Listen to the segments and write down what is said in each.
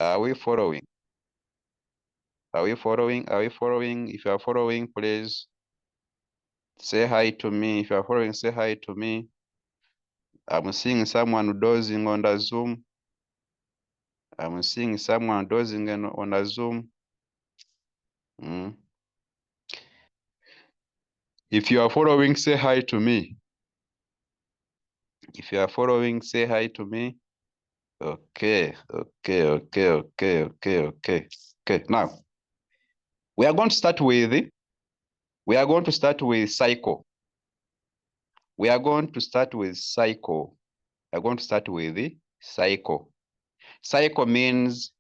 Are we following? Are we following? Are we following? If you are following, please say hi to me. If you are following, say hi to me. I'm seeing someone dozing on the Zoom. I'm seeing someone dozing on the Zoom. If you are following, say hi to me. If you are following, say hi to me. Okay. Now, we are going to start with cycle. We are going to start with cycle. We are going to start with the cycle. Cycle means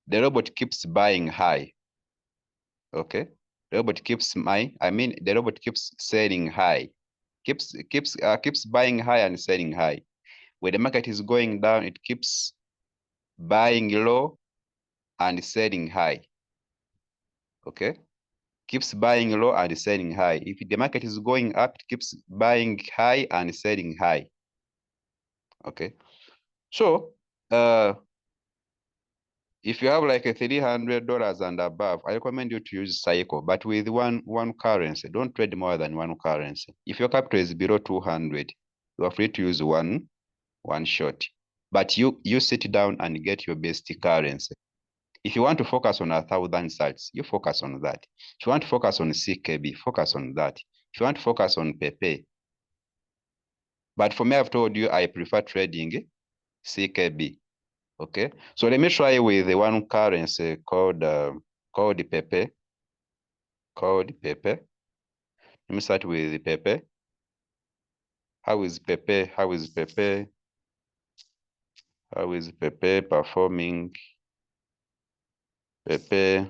the robot keeps buying high. Okay. The robot keeps the robot keeps selling high. Keeps buying high and selling high. When the market is going down, it keeps buying low and selling high. Okay. Keeps buying low and selling high. If the market is going up, it keeps buying high and selling high. Okay. So if you have like a $300 and above, I recommend you to use cycle, but with one currency. Don't trade more than one currency. If your capital is below 200, you are free to use one shot. But you sit down and get your best currency. If you want to focus on 1,000 sites, you focus on that. If you want to focus on CKB, focus on that. If you want to focus on Pepe. But for me, I've told you I prefer trading CKB. Okay, so let me try with the one currency called Pepe. Let me start with Pepe. How is Pepe? How is Pepe performing? Pepe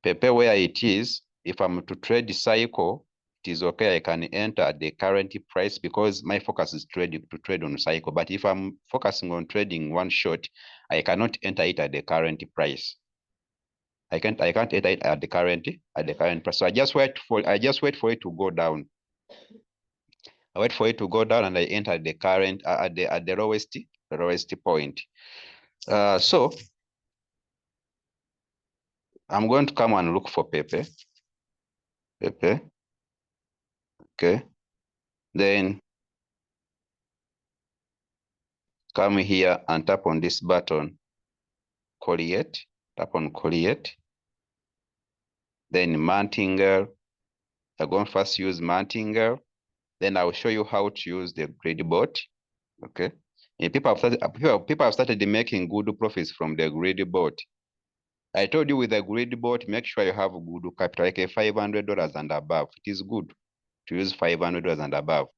where it is, if I'm to trade cycle, it is okay. I can enter at the current price because my focus is to trade on cycle. But if I'm focusing on trading one shot, I cannot enter it at the current price. I can't enter it at the current price. So I just wait for it to go down. I wait for it to go down and I enter the current at the lowest point. So I'm going to come and look for Pepe. Okay. Then come here and tap on this button, create. Tap on create. Then Martingale. I'm going to first use Martingale. Then I will show you how to use the grid bot. Okay. And people have started making good profits from the grid bot. I told you with the grid bot, make sure you have good capital, like $500 and above. It is good to use $500 and above.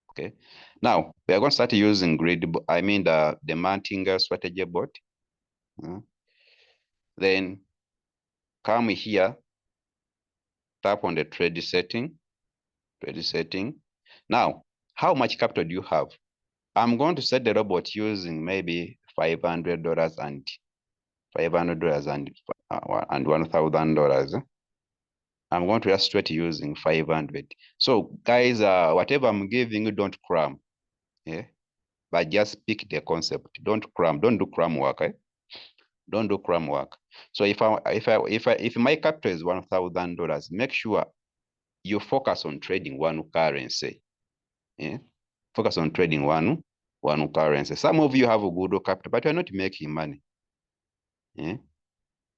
Okay. Now we are going to start using the Martingale strategy bot. Then come here, tap on the trade setting. Now, how much capital do you have? I'm going to set the robot using maybe $500 and $1,000. I'm going to illustrate using 500. So guys, whatever I'm giving you, don't cram. Yeah, but just pick the concept. Don't cram. Don't do cram work. Don't do cram work. So if my capital is $1,000, make sure you focus on trading one currency. Yeah, focus on trading one currency. Some of you have a good capital, but you're not making money. Yeah,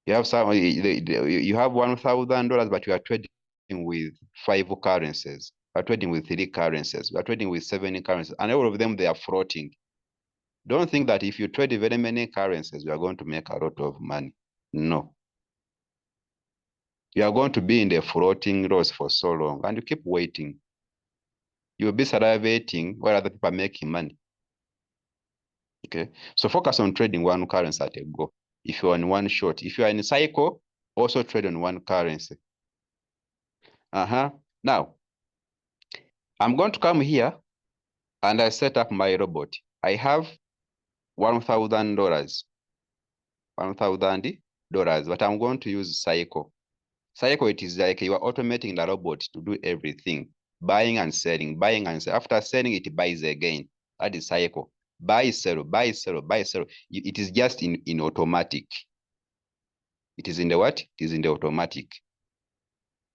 you have $1,000, but you are trading with 5 currencies. We are trading with 3 currencies. We are trading with 7 currencies, and all of them, they are floating. Don't think that if you trade very many currencies, you are going to make a lot of money. No. You are going to be in the floating loss for so long, and you keep waiting. You'll be salivating while other people are making money. Okay, so focus on trading one currency at a go. If you're on one shot, if you're in a cycle, also trade on one currency. Now, I'm going to come here and I set up my robot. I have $1,000, but I'm going to use cycle. Cycle, it is like you are automating the robot to do everything, buying and selling. After selling, it buys again. That is cycle. buy, sell, buy, sell, buy, sell. It is just in automatic. It is in the what? It is in the automatic.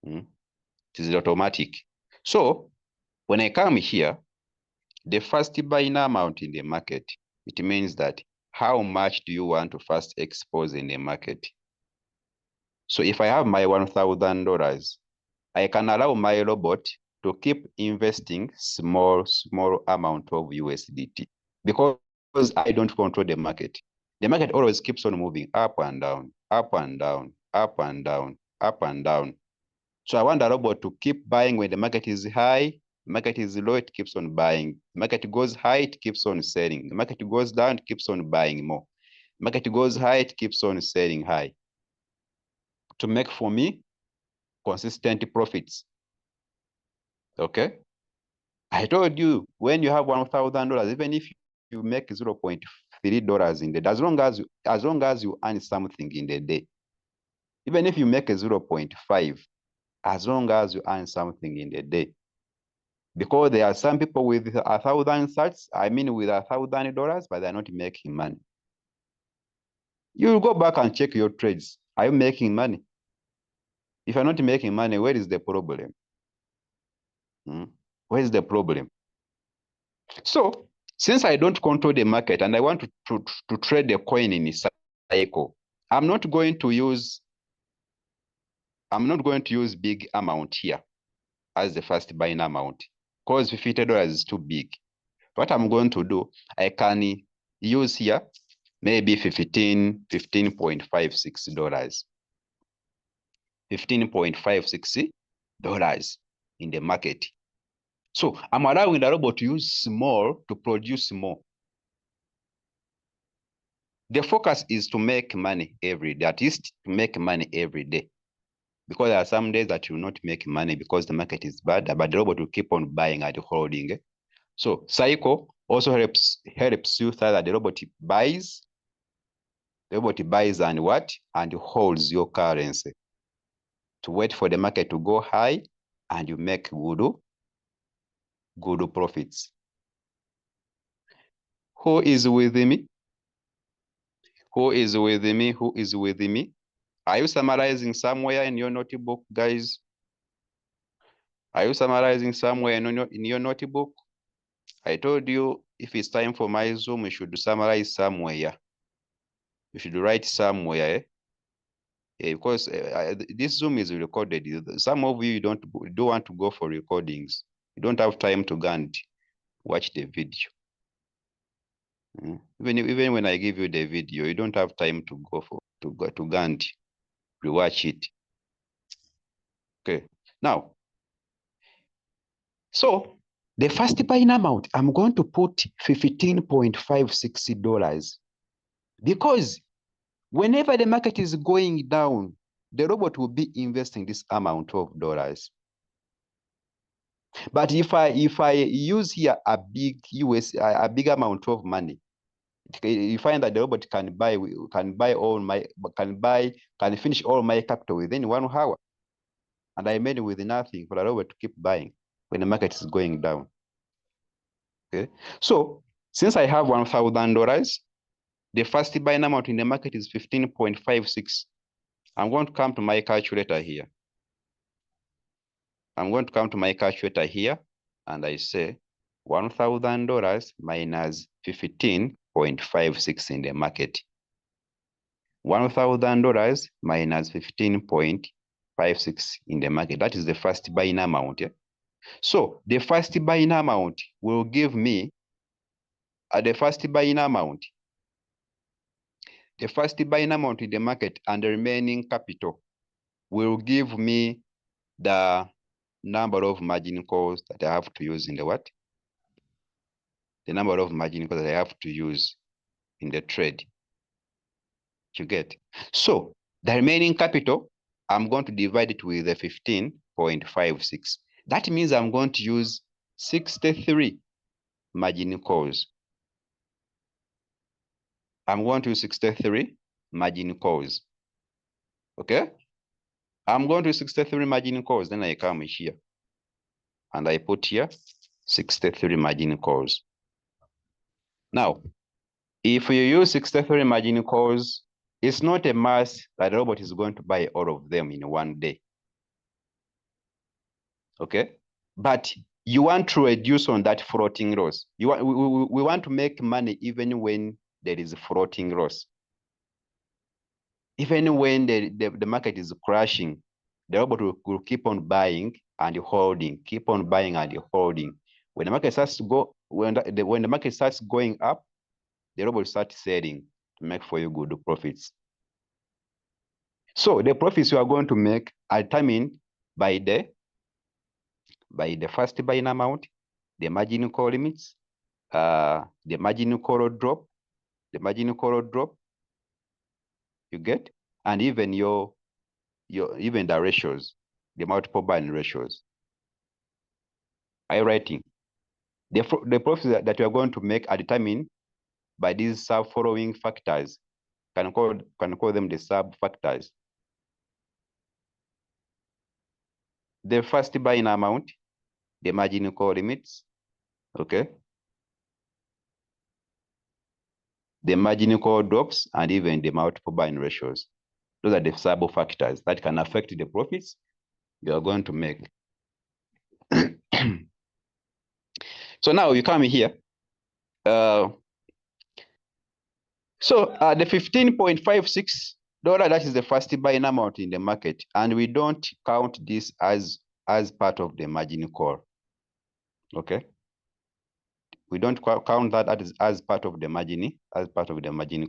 It is automatic. So when I come here, the first buying amount in the market, it means that how much do you want to first expose in the market? So if I have my $1,000, I can allow my robot to keep investing small amount of USDT because I don't control the market. The market always keeps on moving up and down, up and down, up and down, up and down. So I want the robot to keep buying when the market is high, market is low, it keeps on buying. Market goes high, it keeps on selling. The market goes down, it keeps on buying more. Market goes high, it keeps on selling high. To make for me consistent profits. Okay. I told you when you have $1,000, even if you make $0.3 in the day, as long as you earn something in the day, even if you make a 0.5, as long as you earn something in the day. Because there are some people with 1,000 sats, I mean with $1,000, but they're not making money. You go back and check your trades. Are you making money? If you're not making money, where is the problem? Where is the problem? So, since I don't control the market and I want to trade the coin in a cycle, I'm not going to use big amount here as the first buying amount because $50 is too big. What I'm going to do, I can use here maybe $15.56. $15.56 in the market. So I'm allowing the robot to use small to produce more. The focus is to make money every day, at least to make money every day. Because there are some days that you will not make money because the market is bad, but the robot will keep on buying and holding. So cycle also helps you so that the robot buys and what? And holds your currency to wait for the market to go high and you make good profits. Who is with me? Who is with me? Who is with me? Are you summarizing somewhere in your notebook, guys? Are you summarizing somewhere in your notebook? I told you if it's time for my Zoom, you should summarize somewhere. You should write somewhere. Because this Zoom is recorded. Some of you don't want to go for recordings. You don't have time to go and watch the video. Even when I give you the video, you don't have time to go and rewatch it. Okay. Now, so the first buying amount, I'm going to put $15.56 because whenever the market is going down, the robot will be investing this amount of dollars. But if I use here a big amount of money, you find that the robot can finish all my capital within 1 hour. And I made with nothing for the robot to keep buying when the market is going down. Okay. So since I have $1,000, the first buying amount in the market is 15.56. I'm going to come to my calculator here. I'm going to come to my calculator here and I say $1,000 minus 15.56 in the market. $1,000 minus 15.56 in the market. That is the first buying amount. Yeah? So the first buying amount will give me the first buying amount in the market and the remaining capital will give me the number of margin calls that I have to use in the what? The number of margin calls that I have to use in the trade. You get? So the remaining capital, I'm going to divide it with the 15.56. That means I'm going to use 63 margin calls. I'm going to use 63 margin calls. Okay? I'm going to use 63 margin calls. Then I come here and I put here 63 margin calls. Now, if you use 63 margin calls, it's not a must that the robot is going to buy all of them in one day. Okay? But you want to reduce on that floating loss. We want to make money even when there is floating loss. Even when the market is crashing, the robot will keep on buying and holding, keep on buying and holding. When the market starts to go, when the market starts going up, the robot starts selling to make for you good profits. So the profits you are going to make are determined by the first buying amount, the margin call limits, the margin call drop, you get, and even even the ratios, the multiple buying ratios. Are you writing? The profits that you are going to make are determined by these sub-following factors. Can call them the sub-factors. The first buying amount, the margin call limits, okay? The margin call drops, and even the multiple buying ratios. Those are the sub-factors that can affect the profits you are going to make. So now you come here. The $15.56, that is the first buying amount in the market, and we don't count this as part of the margin call. Okay, we don't count that as part of the margin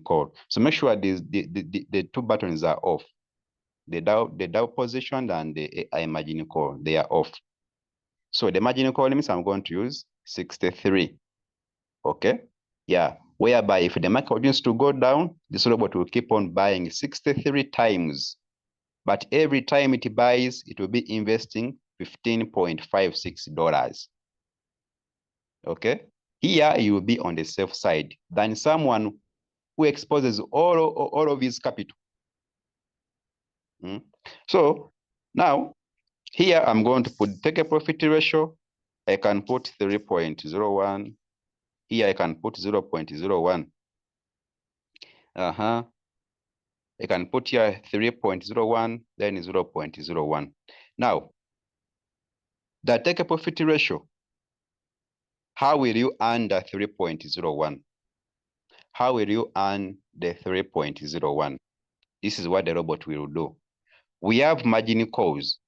call. So make sure the two buttons are off. The Dow position and the AI margin call, they are off. So the margin call limits, I'm going to use 63. Okay, yeah, whereby if the market continues to go down, this robot will keep on buying 63 times. But every time it buys, it will be investing $15.56. Okay, here you will be on the safe side than someone who exposes all of his capital. So now here I'm going to take a profit ratio. I can put 3.01. Here I can put 0.01. I can put here 3.01, then 0.01. Now, the take a profit ratio, how will you earn the 3.01? How will you earn the 3.01? This is what the robot will do. We have margin calls.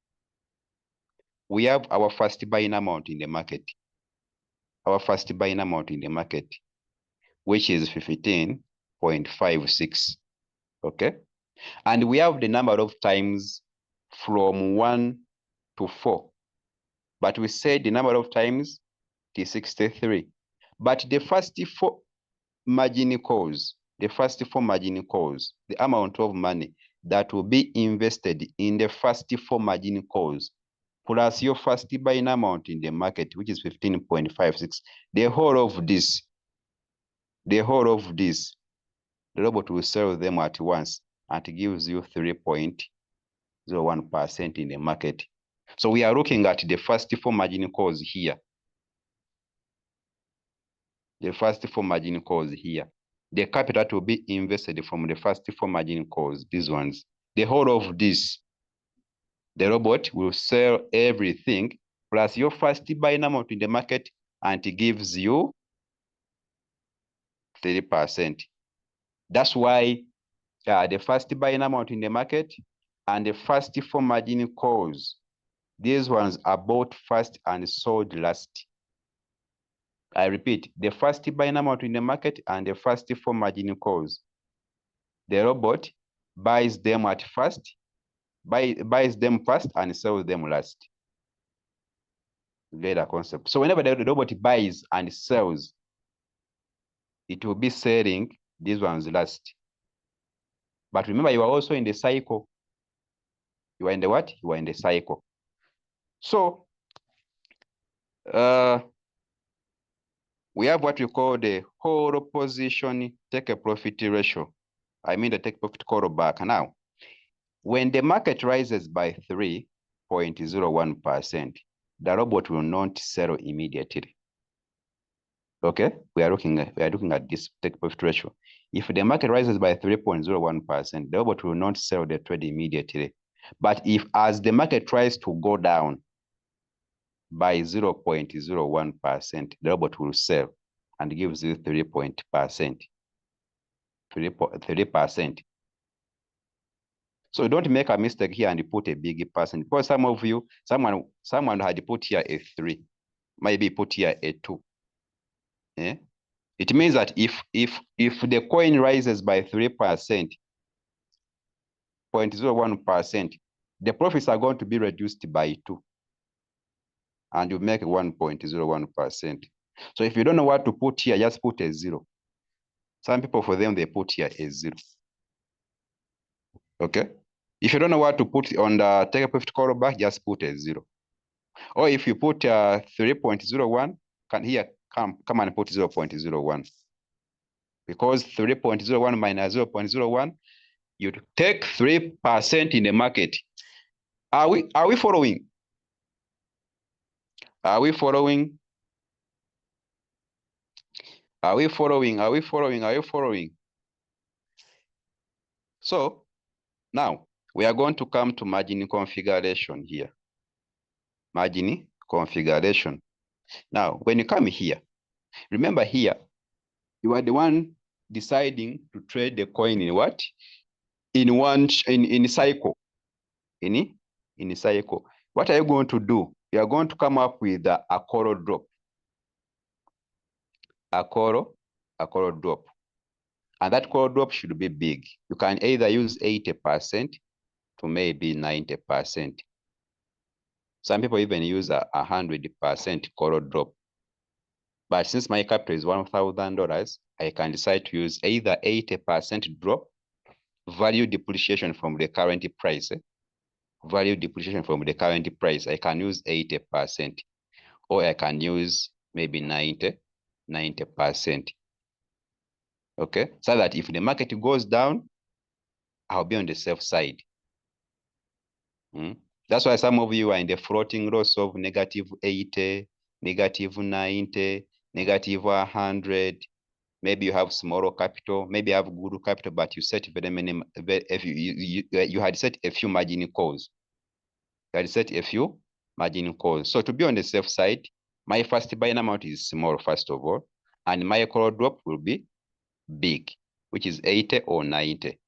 We have our first buying amount in the market. Our first buying amount in the market, which is 15.56. Okay? And we have the number of times from 1 to 4. But we said the number of times is 63. But the first four margin calls, the amount of money that will be invested in the first four margin calls, plus your first buying amount in the market, which is 15.56, the whole of this, the robot will sell them at once, and it gives you 3.01% in the market. So we are looking at the first four margin calls here. The first four margin calls here. The capital that will be invested from the first four margin calls, these ones. The whole of this, the robot will sell everything plus your first buying amount in the market, and it gives you 3%. That's why the first buying amount in the market and the first four margin calls, these ones are bought first and sold last. I repeat, the first buying amount in the market and the first four margin calls. The robot buys them at first, buys them first and sells them last. Get a concept. So whenever the robot buys and sells, it will be selling these ones last. But remember, you are also in the cycle. You are in the what? You are in the cycle. So we have what we call the whole position take a profit ratio. I mean the take profit callback. Now, when the market rises by 3.01%, the robot will not sell immediately. Okay, we are looking at this take profit ratio. If the market rises by 3.01%, the robot will not sell the trade immediately. But if as the market tries to go down by 0.01%, the robot will sell and gives you 3%. So don't make a mistake here and put a big percent, because some of you, someone had put here a 3, maybe put here a 2. Yeah? It means that if the coin rises by 3%, 0.01%, the profits are going to be reduced by 2, and you make 1.01%. So if you don't know what to put here, just put a 0. Some people, for them, they put here a 0. Okay? If you don't know what to put on the take a profit callback, just put a 0. Or if you put 3.01, come and put 0.01. Because 3.01 minus 0.01, you take 3% in the market. Are we following? Are we following? Are we following? Are we following? Are you following? So now we are going to come to margin configuration here. Margin configuration. Now, when you come here, remember here, you are the one deciding to trade the coin in what? In cycle. In cycle. What are you going to do? You are going to come up with a call drop. A call drop. And that call drop should be big. You can either use 80% to maybe 90%. Some people even use 100% call drop. But since my capital is $1,000, I can decide to use either 80% drop, value depreciation from the current price. Value depreciation from the current price, I can use 80%, or I can use maybe 90%. Okay, so that if the market goes down, I'll be on the safe side. That's why some of you are in the floating loss of -80, -90, -100. Maybe you have smaller capital, maybe you have good capital, but you set very many. You had set a few margin calls. You had set a few margin calls. So to be on the safe side, my first buying amount is small, first of all, and my call drop will be big, which is 80 or 90.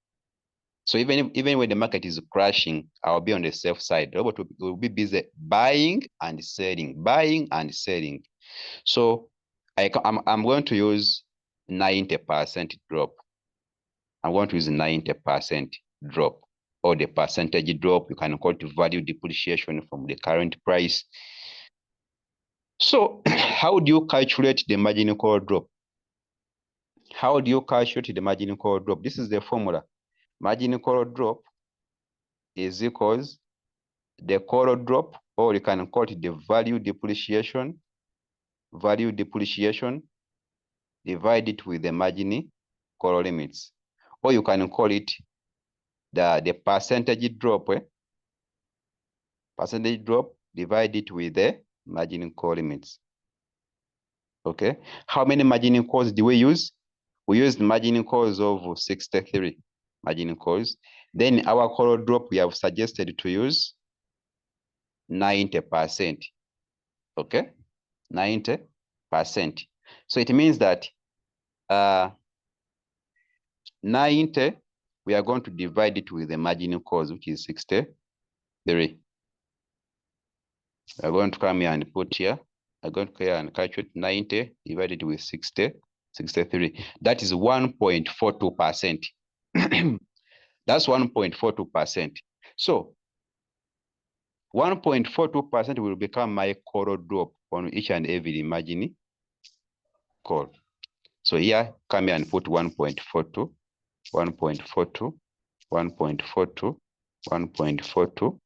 So even when the market is crashing, I'll be on the safe side. The robot will be busy buying and selling, buying and selling. So I'm going to use 90% drop. I'm going to use 90% drop, or the percentage drop. You can call it value depreciation from the current price. So how do you calculate the margin call drop? How do you calculate the margin call drop? This is the formula. Margin call drop is equals the call drop, or you can call it the value depreciation divided with the margin call limits, or you can call it the percentage drop. Percentage drop divided with the margin call limits. Okay, how many margin calls do we use? We used margin calls of 63 margin calls. Then our call drop, we have suggested to use 90%. Okay, 90%. So it means that 90, we are going to divide it with the margin calls, which is 63. We are going to come here and put here. I'm going to come here and calculate 90 divided with 63. That is 1.42%. That's 1.42%. So 1.42% will become my call drop on each and every margin call. So here, come here and put 1.42, 1.42, 1.42, 1.42,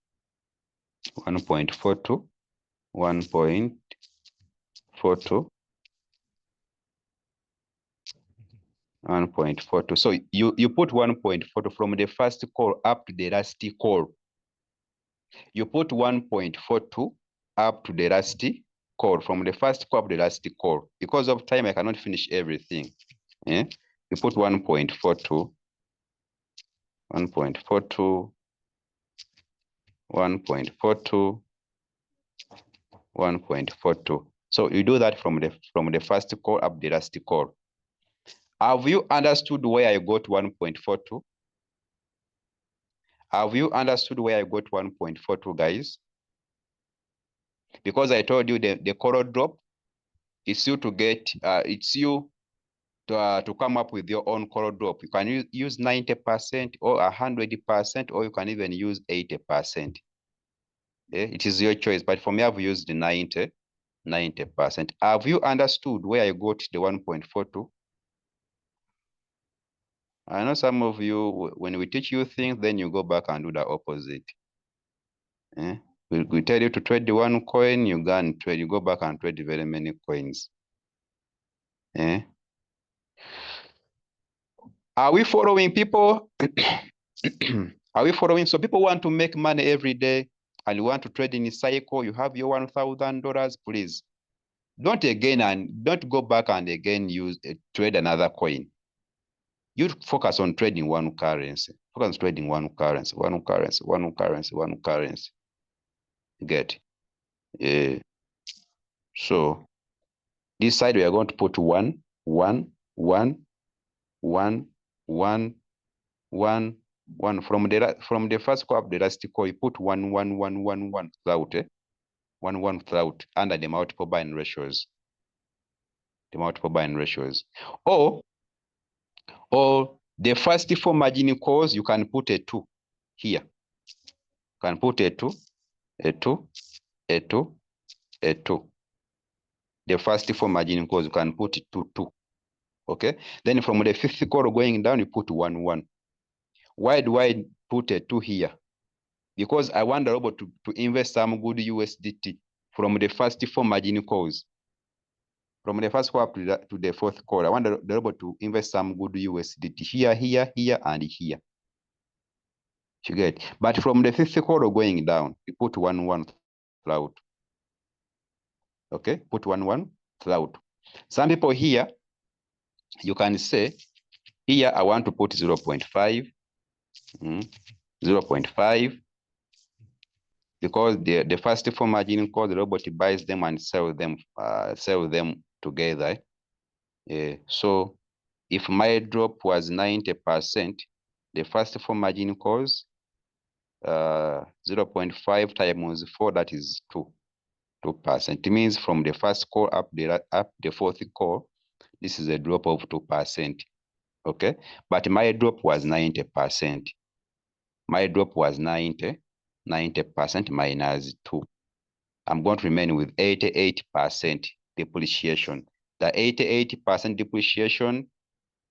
1.42, 1.42, 1.42. So you put 1.42 from the first call up to the last call. You put 1.42 up to the last call, from the first call up to the last call. Because of time, I cannot finish everything. Yeah? We put 1.42, 1.42, 1.42, 1.42. So you do that from the first call up the last call. Have you understood where I got 1.42? Have you understood where I got 1.42, guys? Because I told you the color drop, it's you to get, it's you to come up with your own color drop. You can use 90% or 100%, or you can even use 80%. It is your choice, but for me, I've used the 90%. Have you understood where I got the 1.42? I know some of you, when we teach you things, then you go back and do the opposite. We tell you to trade the one coin, you go and trade, you go back and trade very many coins. Are we following, people? Are we following? So people want to make money every day and you want to trade in a cycle. You have your $1,000, please. Don't go back and again use trade another coin. You focus on trading one currency. Focus on trading one currency. Get. So this side we are going to put 1, 1, 1, 1, 1, 1, 1. From the first call up the last call, you put 1, 1, 1, 1, 1 without 1, 1 without under the multiple buying ratios. The multiple buying ratios. Or the first 4 margin calls, you can put a 2 here. You can put a 2, a 2, a 2, a 2. The first 4 margin calls, you can put 2, 2. Okay. Then from the 5th call going down, you put 1, 1. Why do I put a 2 here? Because I want the robot to invest some good USDT from the first 4 margin calls. From the first call up to the 4th call, I want the robot to invest some good USDT here, here, here, and here. You get. But from the 5th call going down, you put 1, 1 throughout. Okay, put 1, 1 throughout. Some people here, you can say, here I want to put 0.5, 0.5, because the first 4 margin calls, the robot buys them and sell them together. So if my drop was 90%, the first 4 margin calls, 0.5 times 4, that is 2%. It means from the first call up the 4th call, this is a drop of 2%. Okay, but my drop was 90%. My drop was 90% minus 2. I'm going to remain with 88% depreciation. The 88% depreciation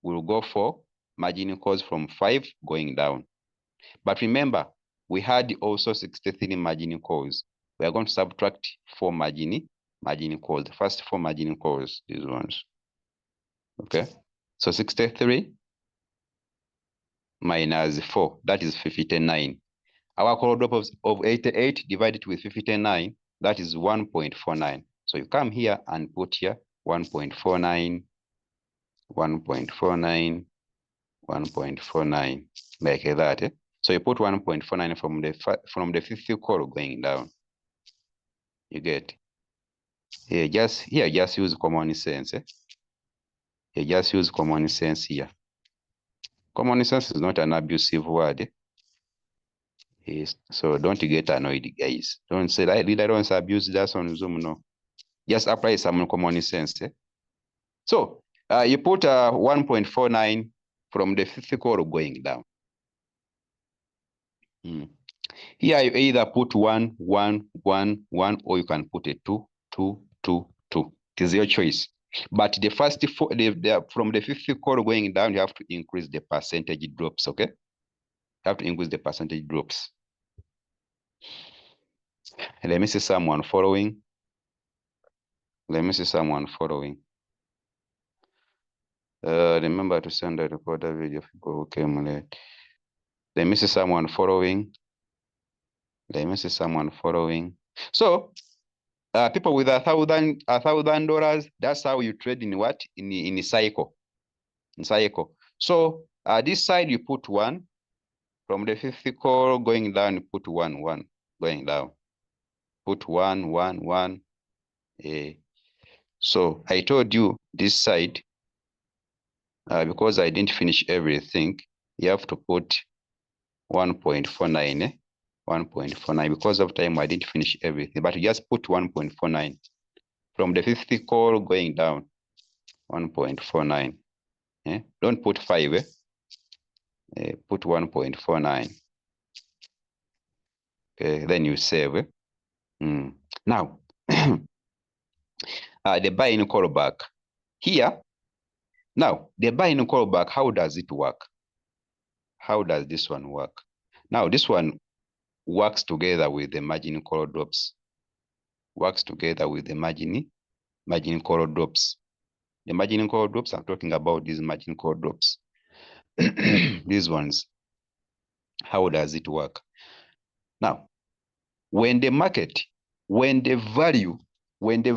will go for margin calls from 5 going down. But remember, we had also 63 margin calls. We are going to subtract 4 margin calls. The first 4 margin calls, these ones. Okay, so 63 minus 4, that is 59. Our call drop of 88 divided with 59, that is 1.49. So you come here and put here 1.49, 1.49, 1.49, like that. So you put 1.49 from the 50 call going down. You get. Just use common sense. Just use common sense here. Common sense is not an abusive word. Yes. So don't get annoyed, guys. Don't say that leader don't abuse that on Zoom. No, just apply some common sense. So you put 1.49 from the 50 call going down. Here you either put 1, 1, 1, 1, or you can put a 2, 2, 2, 2. It is your choice. But the first from the 50 call going down, you have to increase the percentage drops. Okay, you have to increase the percentage drops. Let me see someone following. Remember to send a recorder video for people who came late. Let me see someone following. So People with $1,000, that's how you trade in what? In a cycle. In cycle. So this side you put 1. From the 50 call going down, you put 1, 1 going down. Put 1, 1, 1. So I told you this side, because I didn't finish everything, you have to put 1.49. 1.49. Because of time, I didn't finish everything, but you just put 1.49. From the 50 call going down, 1.49. Don't put 5. Put 1.49. Then you save. Now, the buy in callback. Here, now, the buy in callback, how does it work? How does this one work? Now, this one works together with the margin call drops. Works together with the margin call drops. The margin call drops, I'm talking about these margin call drops. These ones. How does it work? Now, when the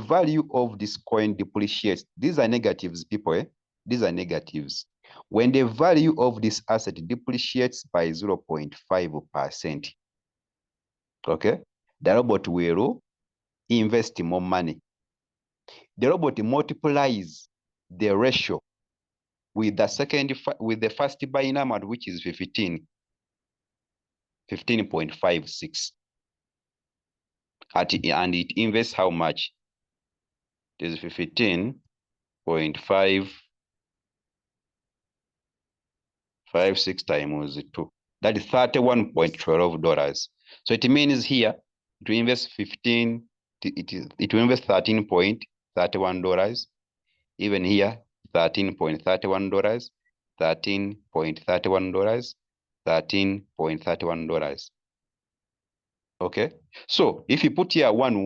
value of this coin depreciates, these are negatives, people. These are negatives. When the value of this asset depreciates by 0.5%, okay, the robot will invest more money. The robot multiplies the ratio with the first buying amount, which is 15.56. And it invests how much? It is 15.56 times 2. That is $31.12. So it means here to invest it will invest $13.31. Even here, $13.31, $13.31, $13.31. Okay, so if you put here 1,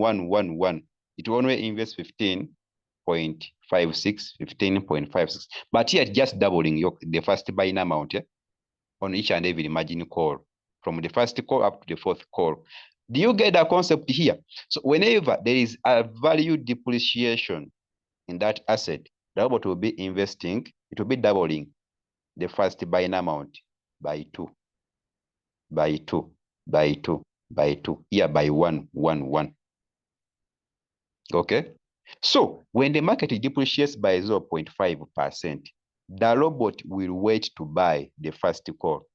it will only invest 15.56. But here it's just doubling the first buying amount on each and every margin call, from the first call up to the fourth call. Do you get the concept here? So whenever there is a value depreciation in that asset, the robot will be investing, it will be doubling the first buying amount by 2, by 2, by 2, by 2, here by 1, 1, 1. Okay, so when the market depreciates by 0.5%, the robot will wait to buy the first call.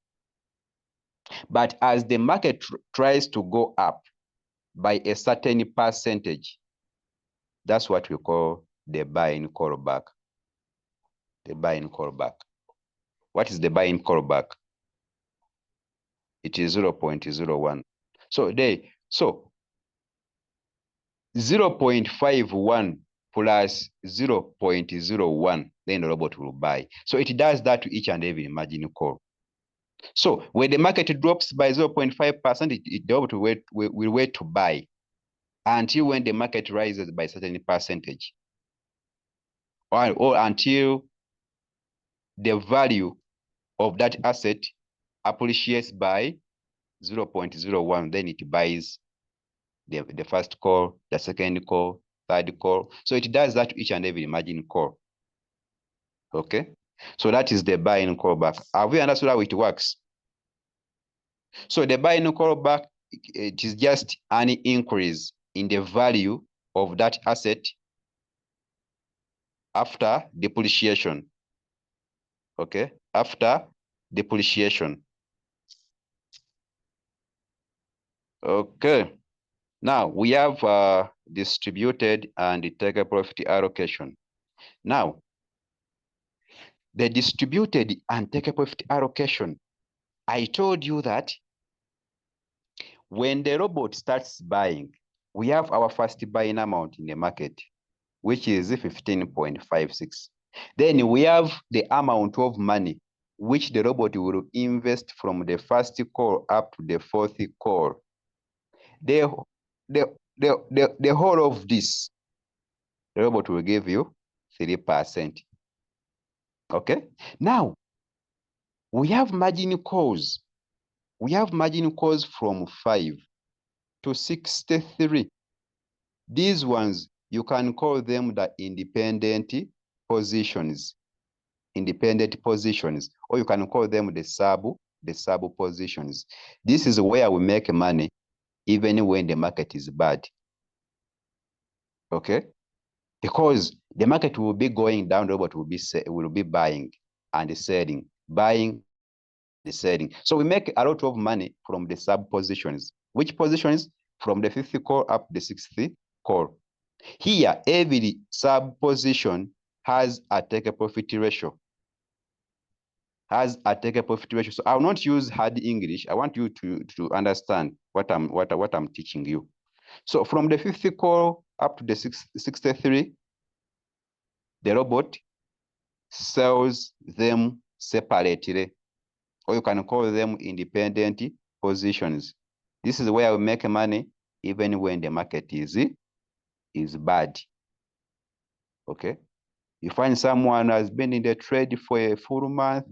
But as the market tries to go up by a certain percentage, that's what we call the buy-in callback. The buy-in callback. What is the buy-in callback? It is 0.01. So 0.51 plus 0.01, then the robot will buy. So it does that to each and every margin call. So when the market drops by 0.5%, the robot will wait to buy until when the market rises by a certain percentage, or until the value of that asset appreciates by 0.01, then it buys the first call, the second call, third call. So it does that to each and every margin call. Okay, so that is the buy-in callback. Have we understood how it works? So the buy-in callback, it is just an increase in the value of that asset after depreciation. Okay, after depreciation. Okay, now we have distributed and take a profit allocation. Now, the distributed and take a profit allocation, I told you that when the robot starts buying, we have our first buying amount in the market, which is 15.56. Then we have the amount of money which the robot will invest from the first call up to the fourth call. The whole of this, the robot will give you 3%. Okay, now we have margin calls. We have margin calls from 5 to 63. These ones, you can call them the independent positions. Independent positions, or you can call them the sub positions. This is where we make money even when the market is bad. Okay? Because the market will be going down, the robot will be buying and selling, buying and selling. So we make a lot of money from the sub positions. Which positions? From the 50th call up the 60th call. Here, every sub position has a take profit ratio. Has a take profit ratio. So I will not use hard English. I want you to understand what I'm teaching you. So from the 50 call up to the 63, the robot sells them separately, or you can call them independent positions. This is where we make money even when the market is bad. Okay. You find someone has been in the trade for a full month,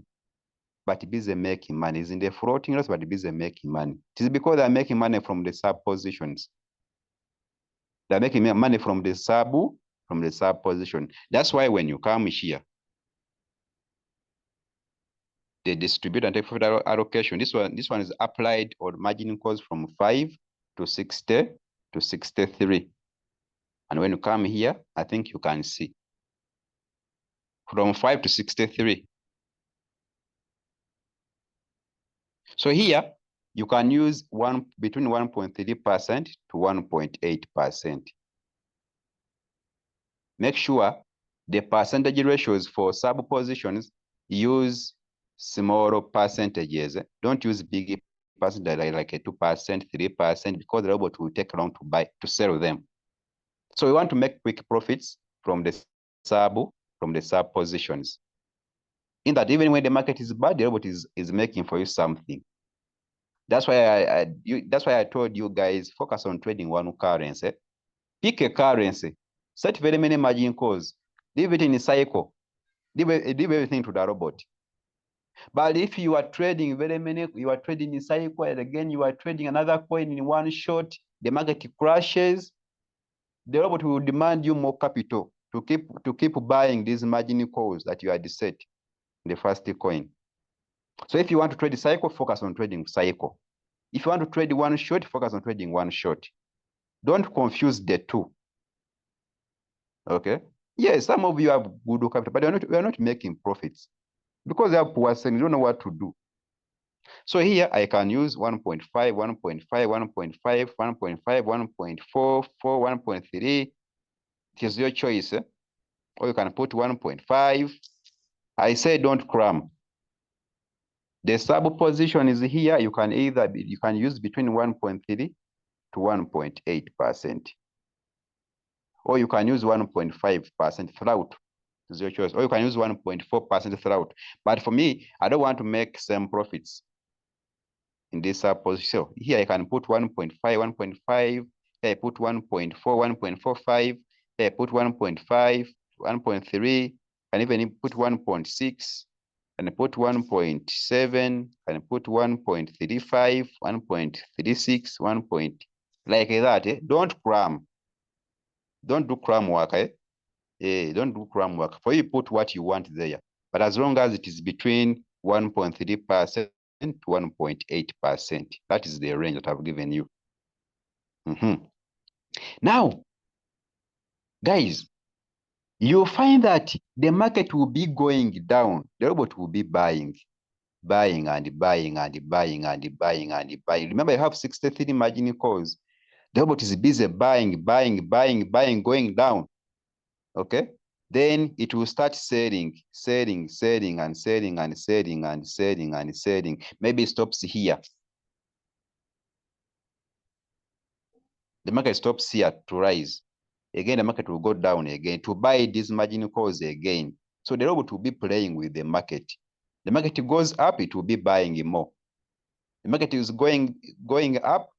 but busy making money. Is in the floating loss, but busy making money. It is because they're making money from the sub positions. They're making money from the sub position. That's why when you come here, the distribute and take profit allocation, this one is applied on margin calls from 5 to 60 to 63. And when you come here, I think you can see from 5 to 63. So here you can use between 1.3% to 1.8%. Make sure the percentage ratios for sub positions use small percentages. Don't use big percentage like a 2%, 3%, because the robot will take long to sell them. So we want to make quick profits from the sub positions. In that, even when the market is bad, the robot is making for you something. That's why I told you guys, focus on trading one currency. Pick a currency, set very many margin calls, leave it in a cycle, leave everything to the robot. But if you are trading you are trading in cycle, and again you are trading another coin in one shot, the market crashes, the robot will demand you more capital to keep buying these margin calls that you had set in the first coin. So if you want to trade cycle, focus on trading cycle. If you want to trade one shot, focus on trading one shot. Don't confuse the two. Okay? Yes, some of you have good capital, but we are not making profits because they are poor selling. You don't know what to do. So here I can use 1.5, 1.5, 1.5, 1.5, 1.4, 1.3. It is your choice. Or you can put 1.5. I say don't cram. The sub position is here. You can use between 1.3 to 1.8%. Or you can use 1.5% throughout. It's your choice. Or you can use 1.4% throughout. But for me, I don't want to make same profits in this sub position. Here I can put 1.5, 1.5. Here I put 1.4, 1.45. Here I put 1.5, 1.3, and even put 1.6, and put 1.7, and put 1.35, 1.36, 1. Like that. Don't cram. Don't do cram work. Don't do cram work. For you, put what you want there. But as long as it is between 1.3% to 1.8%, that is the range that I've given you. Now, guys, you'll find that the market will be going down. The robot will be buying and buying and buying and buying and buying. Remember, you have 63 margin calls. The robot is busy buying, going down. Okay? Then it will start selling and selling and selling and selling and selling. Maybe it stops here. The market stops here to rise. Again, the market will go down again to buy these margin calls again. So the robot will be playing with the market. The market goes up, it will be buying more. The market is going up.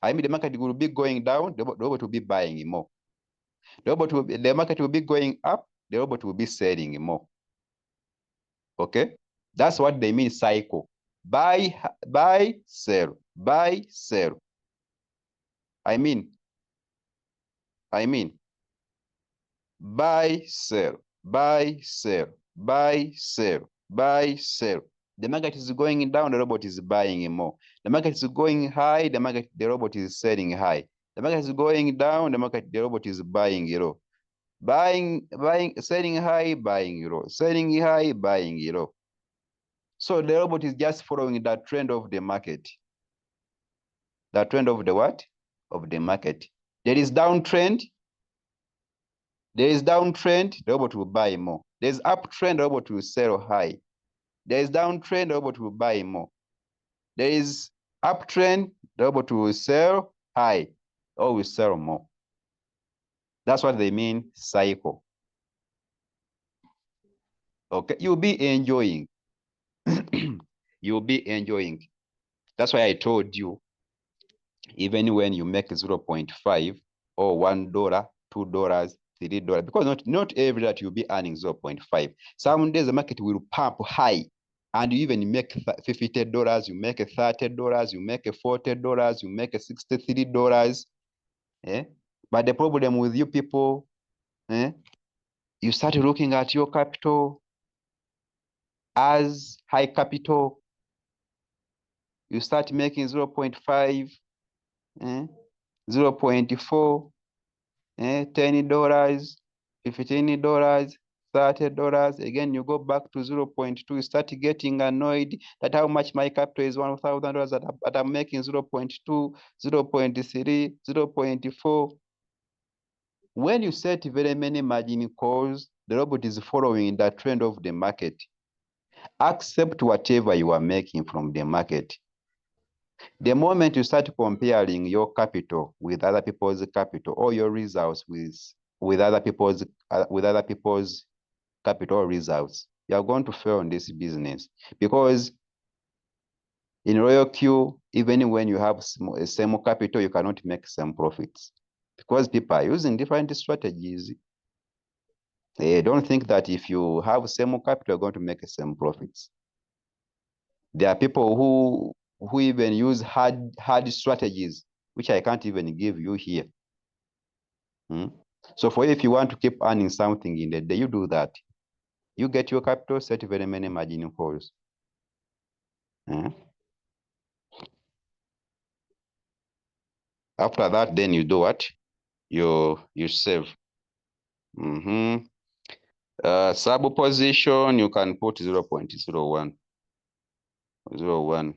I mean, the market will be going down, the robot will be buying more. The market will be going up, the robot will be selling more. Okay? That's what they mean cycle. Buy, sell, buy, sell. I mean, I mean, buy, sell, buy, sell, buy, sell, buy, sell. The market is going down, the robot is buying more. The market is going high, the robot is selling high. The market is going down, the robot is buying low. Selling high, buying low. Selling high, buying low. So the robot is just following that trend of the market. The trend of the what? Of the market. There is downtrend. There is downtrend, the robot will buy more. There's uptrend, the robot will sell high. There is downtrend, the robot will buy more. There is uptrend, the robot will sell high or will sell more. That's what they mean, cycle. Okay, you'll be enjoying. You'll be enjoying. That's why I told you, even when you make 0.5 or $1, $2, $3, because not every that you'll be earning 0.5. Some days the market will pump high and you even make $50, you make $30, you make $40, you make $63. Eh? But the problem with you people, you start looking at your capital as high capital. You start making 0.5, 0.4, $10, $15, $30. Again, you go back to 0.2, you start getting annoyed that how much my capital is $1,000 that I'm making 0.2, 0.3, 0.4. When you set very many margin calls, the robot is following the trend of the market. Accept whatever you are making from the market. The moment you start comparing your capital with other people's capital or your results with other people's capital results, you are going to fail in this business. Because in Royal Q, even when you have same capital, you cannot make same profits because people are using different strategies. They don't think that if you have same capital, you're going to make same profits. There are people who even use hard strategies, which I can't even give you here. So for you, if you want to keep earning something in the day, you do that. You get your capital, set very many margin calls. After that, then you do what? You save. Sub position, you can put 0.01. 0.01.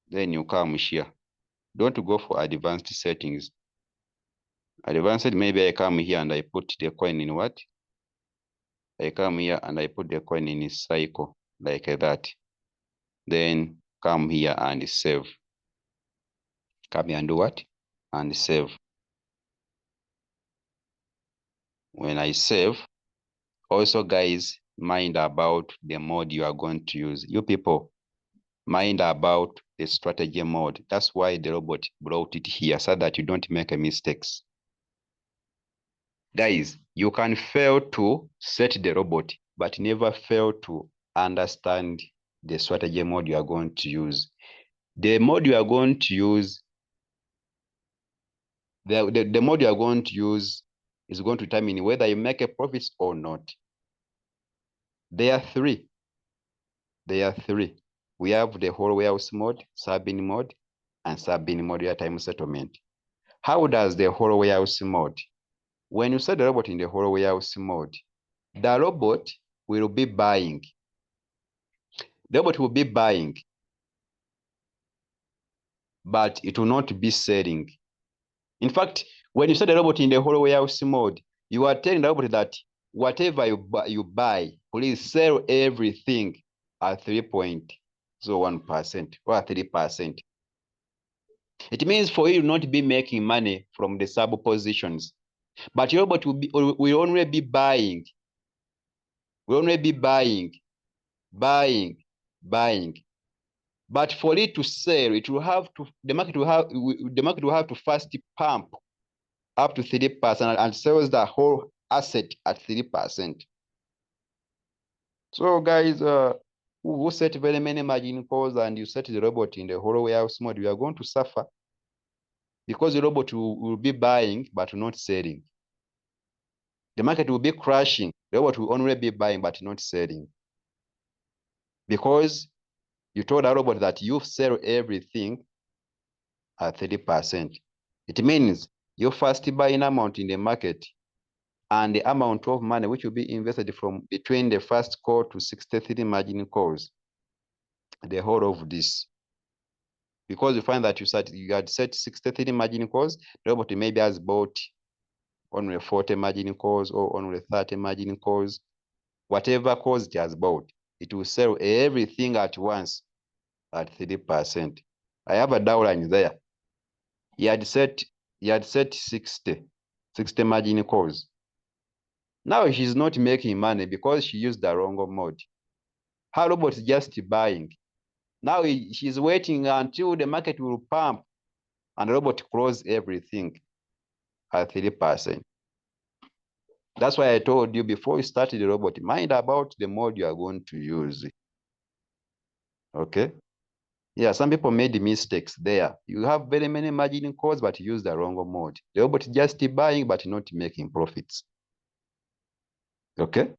Then you come here. Don't go for advanced settings. Advanced, maybe I come here and I put the coin in what? I come here and I put the coin in a cycle like that. Then come here and save. Come here and do what? And save. When I save, also guys, mind about the mode you are going to use. You people, mind about the strategy mode. That's why the robot brought it here, so that you don't make mistakes. Guys, you can fail to set the robot, but never fail to understand the strategy mode you are going to use. The mode you are going to use, the mode you are going to use is going to determine whether you make a profit or not. There are three. There are three. We have the whole warehouse mode, sub-in mode, and sub-in mode real-time settlement. How does the whole warehouse mode? When you set the robot in the whole warehouse mode, the robot will be buying. The robot will be buying, but it will not be selling. In fact, when you set the robot in the whole warehouse mode, you are telling the robot that whatever you buy, please sell everything at 3.01% or 3%. It means for you not be making money from the sub positions, but your robot will only be buying. Will only be buying. But for it to sell, it will have to the market will have to first pump up to 3% and sells the whole asset at 3%. So guys, who set very many margin calls and you set the robot in the whole warehouse mode, you are going to suffer. because the robot will be buying but not selling. The market will be crashing. The robot will only be buying but not selling. Because you told a robot that you sell everything at 30%. It means you first buy an amount in the market and the amount of money which will be invested from between the first call to 63 margin calls, the whole of this. Because you find that you had set 63 margin calls, the robot maybe has bought only 40 margin calls or only 30 margin calls. Whatever calls it has bought, it will sell everything at once at 30%. I have a downline there. He had set 60 margin calls. Now she's not making money because she used the wrong mode. Her robot is just buying. Now she's waiting until the market will pump and the robot close everything at 30%. That's why I told you before you started the robot, mind about the mode you are going to use. Okay? Yeah, some people made mistakes there. You have very many margin calls, but you use the wrong mode. The robot just buying, but not making profits. Okay?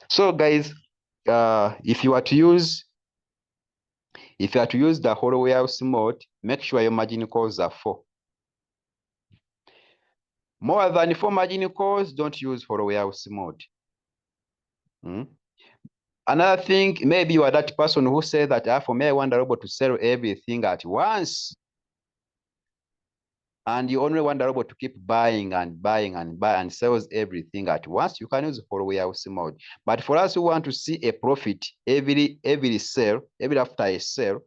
So guys, if you are to use the whole warehouse mode, make sure your margin calls are 4. More than 4 margin calls, don't use whole warehouse mode. Another thing, maybe you are that person who said that for me, I want the robot to sell everything at once. And you only want the robot to keep buying and buying and buy and sells everything at once. You can use for warehouse mode. But for us who want to see a profit every sale, every after a sale,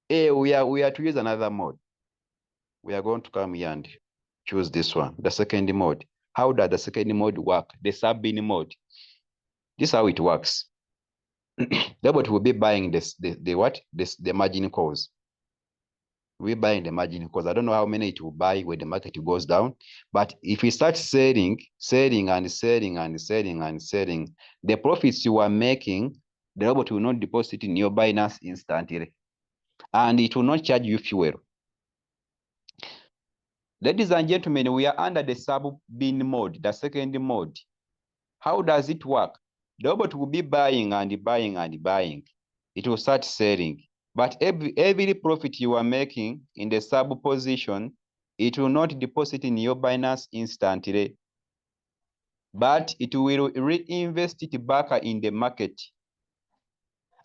we are to use another mode. We are going to come here and choose this one, the second mode. How does the second mode work? The sub-bin mode. This is how it works. The robot will be buying the margin calls. We're buying the margin calls. I don't know how many it will buy when the market goes down. But if we start selling, the profits you are making, the robot will not deposit in your Binance instantly. And it will not charge you fuel. Ladies and gentlemen, we are under the sub-bin mode, the second mode. How does it work? The robot will be buying and buying and buying. It will start selling. But every profit you are making in the sub position, it will not deposit in your Binance instantly, but it will reinvest it back in the market.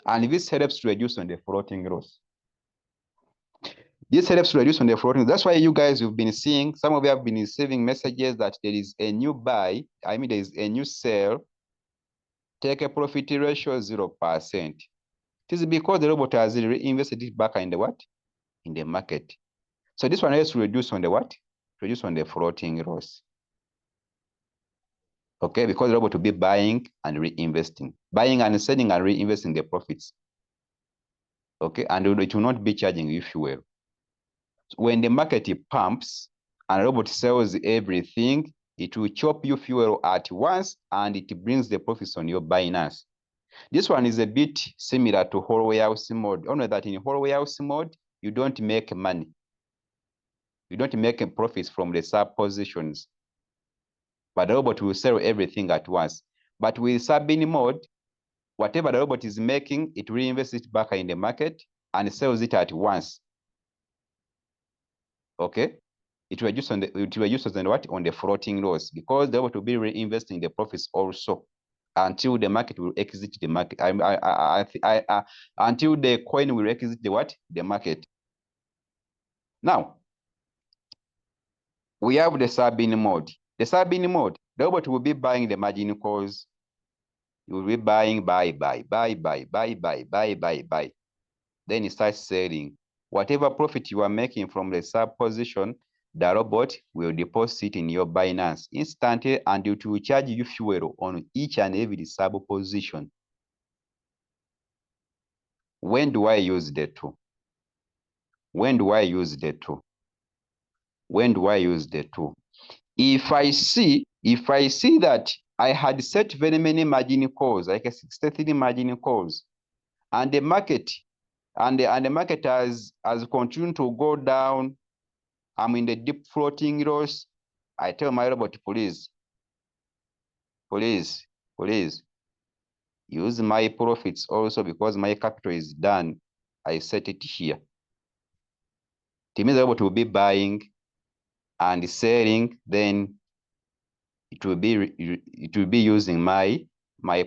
And this helps to reduce on the floating loss. This helps to reduce on the floating. That's why you guys have been seeing, some of you have been receiving messages that there is a new buy, there is a new sell, take a profit ratio 0%. It is because the robot has reinvested it back in the what? In the market. So this one has to reduce on the what? Reduce on the floating loss. Okay, because the robot will be buying and reinvesting. Buying and selling and reinvesting the profits. Okay, and it will not be charging you fuel. So when the market pumps and the robot sells everything, it will chop you fuel at once and it brings the profits on your Binance. This one is a bit similar to whole warehouse mode, only that in whole warehouse mode, you don't make money. You don't make profits from the sub positions, but the robot will sell everything at once. But with sub-bin mode, whatever the robot is making, it reinvests it back in the market and sells it at once. Okay, it reduces on the floating loss, because the robot will be reinvesting the profits also until the market will exit the market. Until the coin will exit the market. Now, we have the sub-bin mode. The sub-bin mode, the robot will be buying the margin calls. You will be buying, buy. Then it starts selling. Whatever profit you are making from the sub position, the robot will deposit in your Binance instantly, and it will charge you fuel on each and every sub position. When do I use the tool? When do I use the tool? When do I use the tool? If I see that I had set very many margin calls, like a 63 margin calls, and the market has continued to go down I'm in the deep floating loss. I tell my robot, please, use my profits also because my capital is done. I set it here. It means the robot will be buying and selling, then it will be using my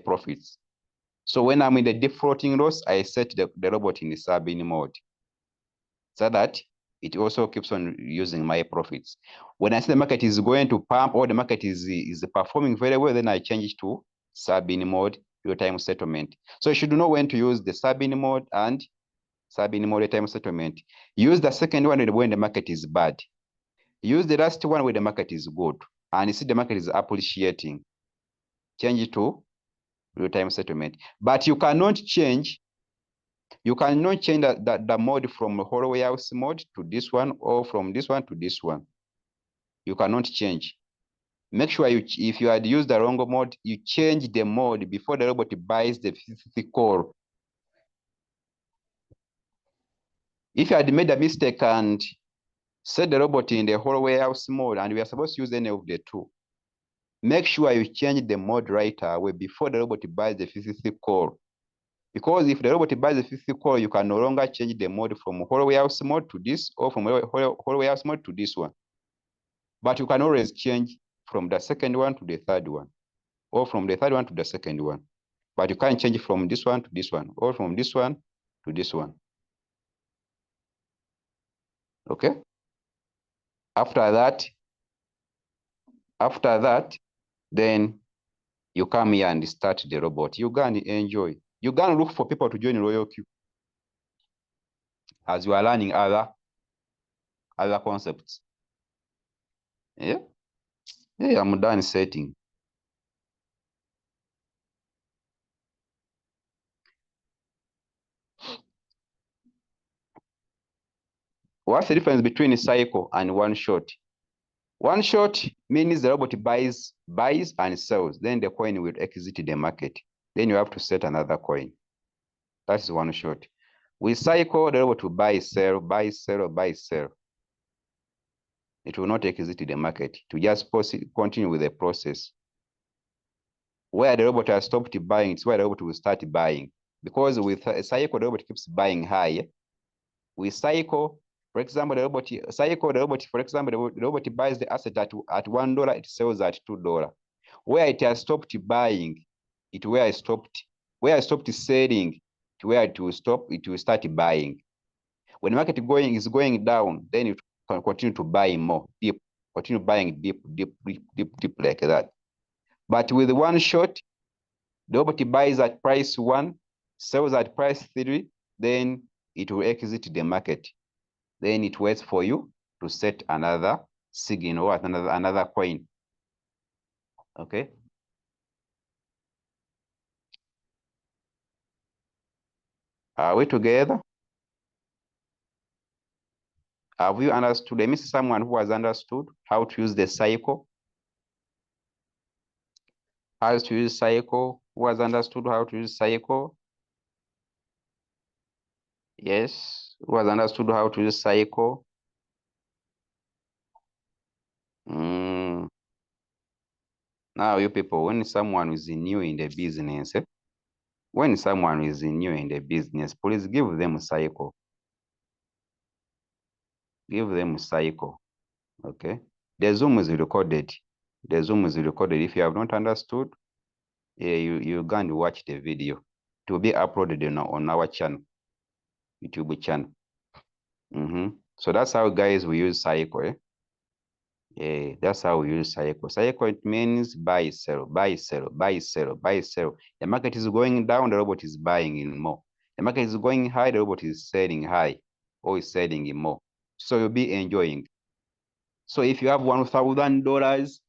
profits. So when I'm in the deep floating loss, I set the robot in the sub-in mode so that it also keeps on using my profits. When I see the market is going to pump or the market is performing very well, then I change it to sub-in mode, real-time settlement. So you should know when to use the sub-in mode and sub-in mode real-time settlement. Use the second one when the market is bad. Use the last one when the market is good. And you see the market is appreciating. Change it to real-time settlement. But you cannot change the mode from whole warehouse mode to this one or from this one to this one. You cannot change. Make sure if you had used the wrong mode, you change the mode before the robot buys the fifth call. If you had made a mistake and set the robot in the whole warehouse mode and we are supposed to use any of the two, make sure you change the mode right away before the robot buys the fifth call. Because if the robot buys the fifth call, you can no longer change the mode from whole warehouse mode to this or from whole warehouse mode to this one. But you can always change from the second one to the third one, or from the third one to the second one. But you can't change from this one to this one, or from this one to this one. Okay? After that, then you come here and start the robot. You can enjoy. You can look for people to join Royal Queue as you are learning other concepts. Yeah? Yeah, I'm done setting. What's the difference between a cycle and one shot? One shot means the robot buys and sells. Then the coin will exit the market. Then you have to set another coin. That's one shot. With cycle, the robot will buy, sell, buy, sell, buy, sell. It will not exit the market. To just continue with the process. Where the robot has stopped buying, it's where the robot will start buying. Because with a cycle, the robot keeps buying high. With cycle, for example, the robot buys the asset at $1, it sells at $2. Where it has stopped buying, where I stopped selling, to where it will start buying. When the market is going down, then it can continue to buy more, continue buying deep like that. But with one shot, the robot buys at price 1, sells at price 3, then it will exit the market. Then it waits for you to set another signal or another coin. Okay. Are we together? Have you understood? Let me see someone who has understood how to use the cycle. How to use cycle? Who has understood how to use cycle? Yes. Who has understood how to use cycle? Now, you people, when someone is new in the business, please give them a cycle. Give them a cycle. Okay. The Zoom is recorded. If you have not understood, you can watch the video. It will be uploaded on our channel, YouTube channel. So that's how, guys, we use cycle. Yeah, that's how we use cycle. Cycle, it means buy, sell, buy, sell, buy, sell, buy, sell. The market is going down, the robot is buying in more. The market is going high, the robot is selling high or is selling in more. So you'll be enjoying. So if you have $1,000,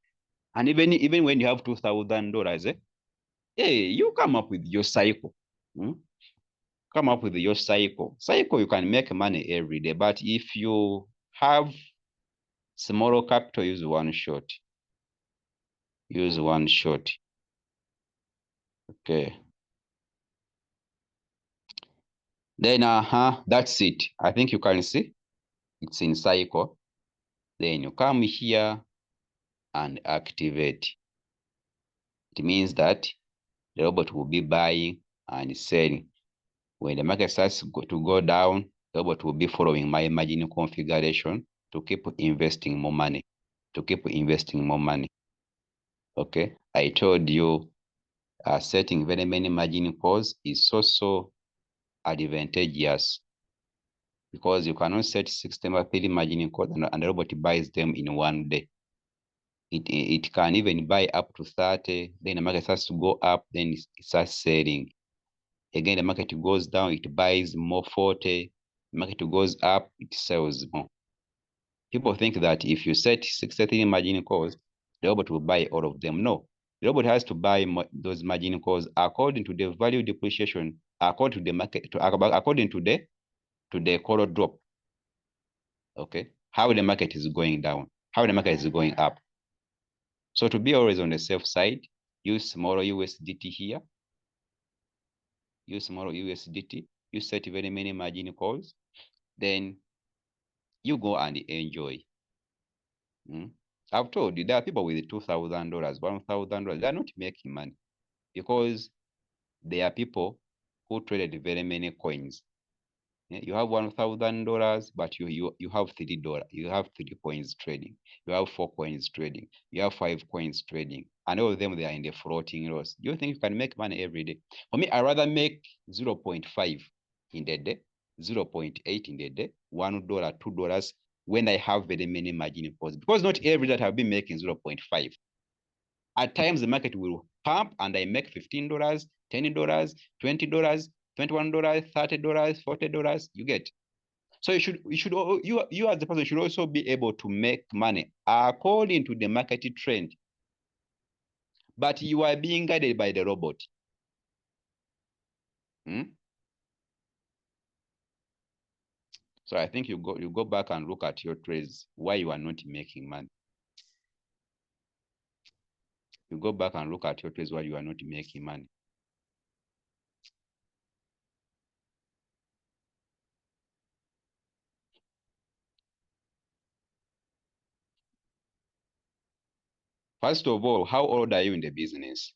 and even when you have $2,000, hey, you come up with your cycle. Come up with your cycle. Cycle, you can make money every day, but if you have smaller capital, use one shot. Use one shot. Okay. Then, that's it. I think you can see it's in cycle. Then you come here and activate. It means that the robot will be buying and selling. When the market starts to go down, the robot will be following my margin configuration to keep investing more money, Okay, I told you setting very many margin calls is so advantageous because you cannot set 60 margin calls and the robot buys them in one day. It can even buy up to 30, then the market starts to go up, then it starts selling. Again, the market goes down, it buys more 40. The market goes up, it sells more. People think that if you set 63 margin calls, the robot will buy all of them. No, the robot has to buy those margin calls according to the value depreciation, according to the market, according to the call drop. Okay, how the market is going down, how the market is going up. So to be always on the safe side, use small USDT here. Use small USDT. You set very many margin calls. Then you go and enjoy. I've told you there are people with $2,000, $1,000. They're not making money because there are people who traded very many coins. You have $1,000, but you have $3. You have 3 coins trading. You have 4 coins trading. You have 5 coins trading, and all of them they are in the floating loss. Do you think you can make money every day? For me, I rather make 0.5 in the day, 0.8 in the day, $1, $2 when I have very many margin calls, because not every day I'll be making 0.5. At times the market will pump and I make $15, $10, $20, $21, $30, $40. You get. So you as the person should also be able to make money according to the market trend. But you are being guided by the robot. So I think you go back and look at your trades, why you are not making money. You go back and look at your trades, why you are not making money. First of all, how old are you in the business?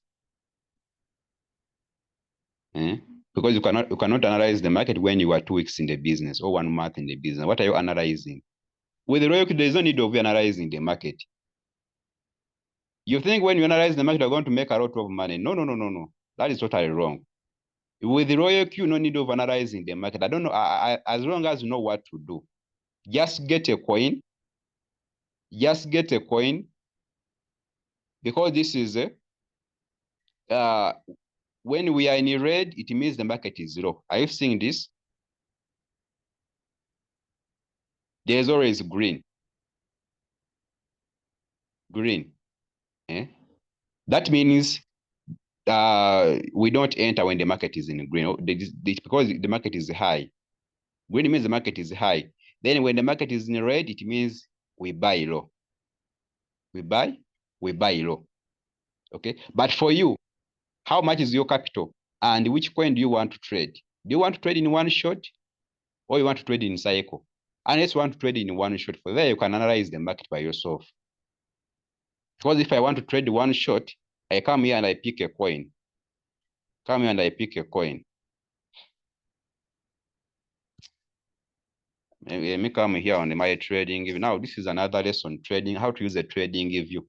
Because you cannot analyze the market when you are 2 weeks in the business or 1 month in the business. What are you analyzing? With the royalty, there is no need of you analyzing the market. You think when you analyze the market, you're going to make a lot of money. No. That is totally wrong. With the royal Q, no need of analyzing the market. I don't know. As long as you know what to do, just get a coin. Just get a coin, because this is when we are in red, it means the market is zero. Are you seeing this? There's always green. Green. That means we don't enter when the market is in green, because the market is high. Green means the market is high. Then when the market is in red, it means we buy low. We buy low. Okay. But for you, how much is your capital? And which coin do you want to trade? Do you want to trade in one shot, or you want to trade in cycle? Unless you want to trade in one shot, for there you can analyze the market by yourself. Because if I want to trade one shot, I come here and I pick a coin. Let me come here on my trading view. Now, this is another lesson, trading, how to use a trading view.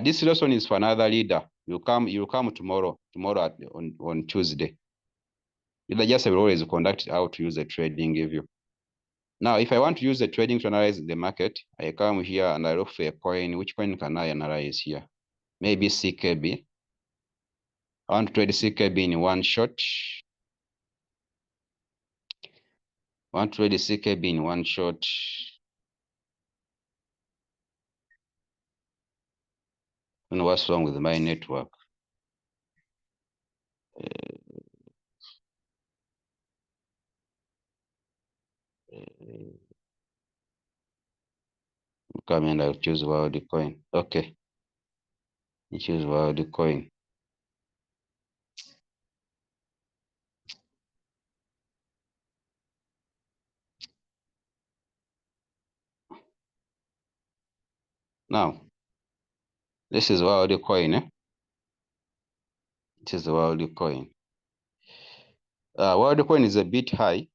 This lesson is for another leader. You'll come tomorrow on Tuesday. Leader just will always conduct how to use a trading view. Now, if I want to use the trading to analyze the market, I come here and I look for a coin. Which coin can I analyze here? Maybe CKB. I want to trade CKB in one shot. I want to trade CKB in one shot. I don't know what's wrong with my network. Come and I'll choose wild coin. Okay. You choose wild coin. Now, this is wild coin. It is the wild coin. Wild coin is a bit high.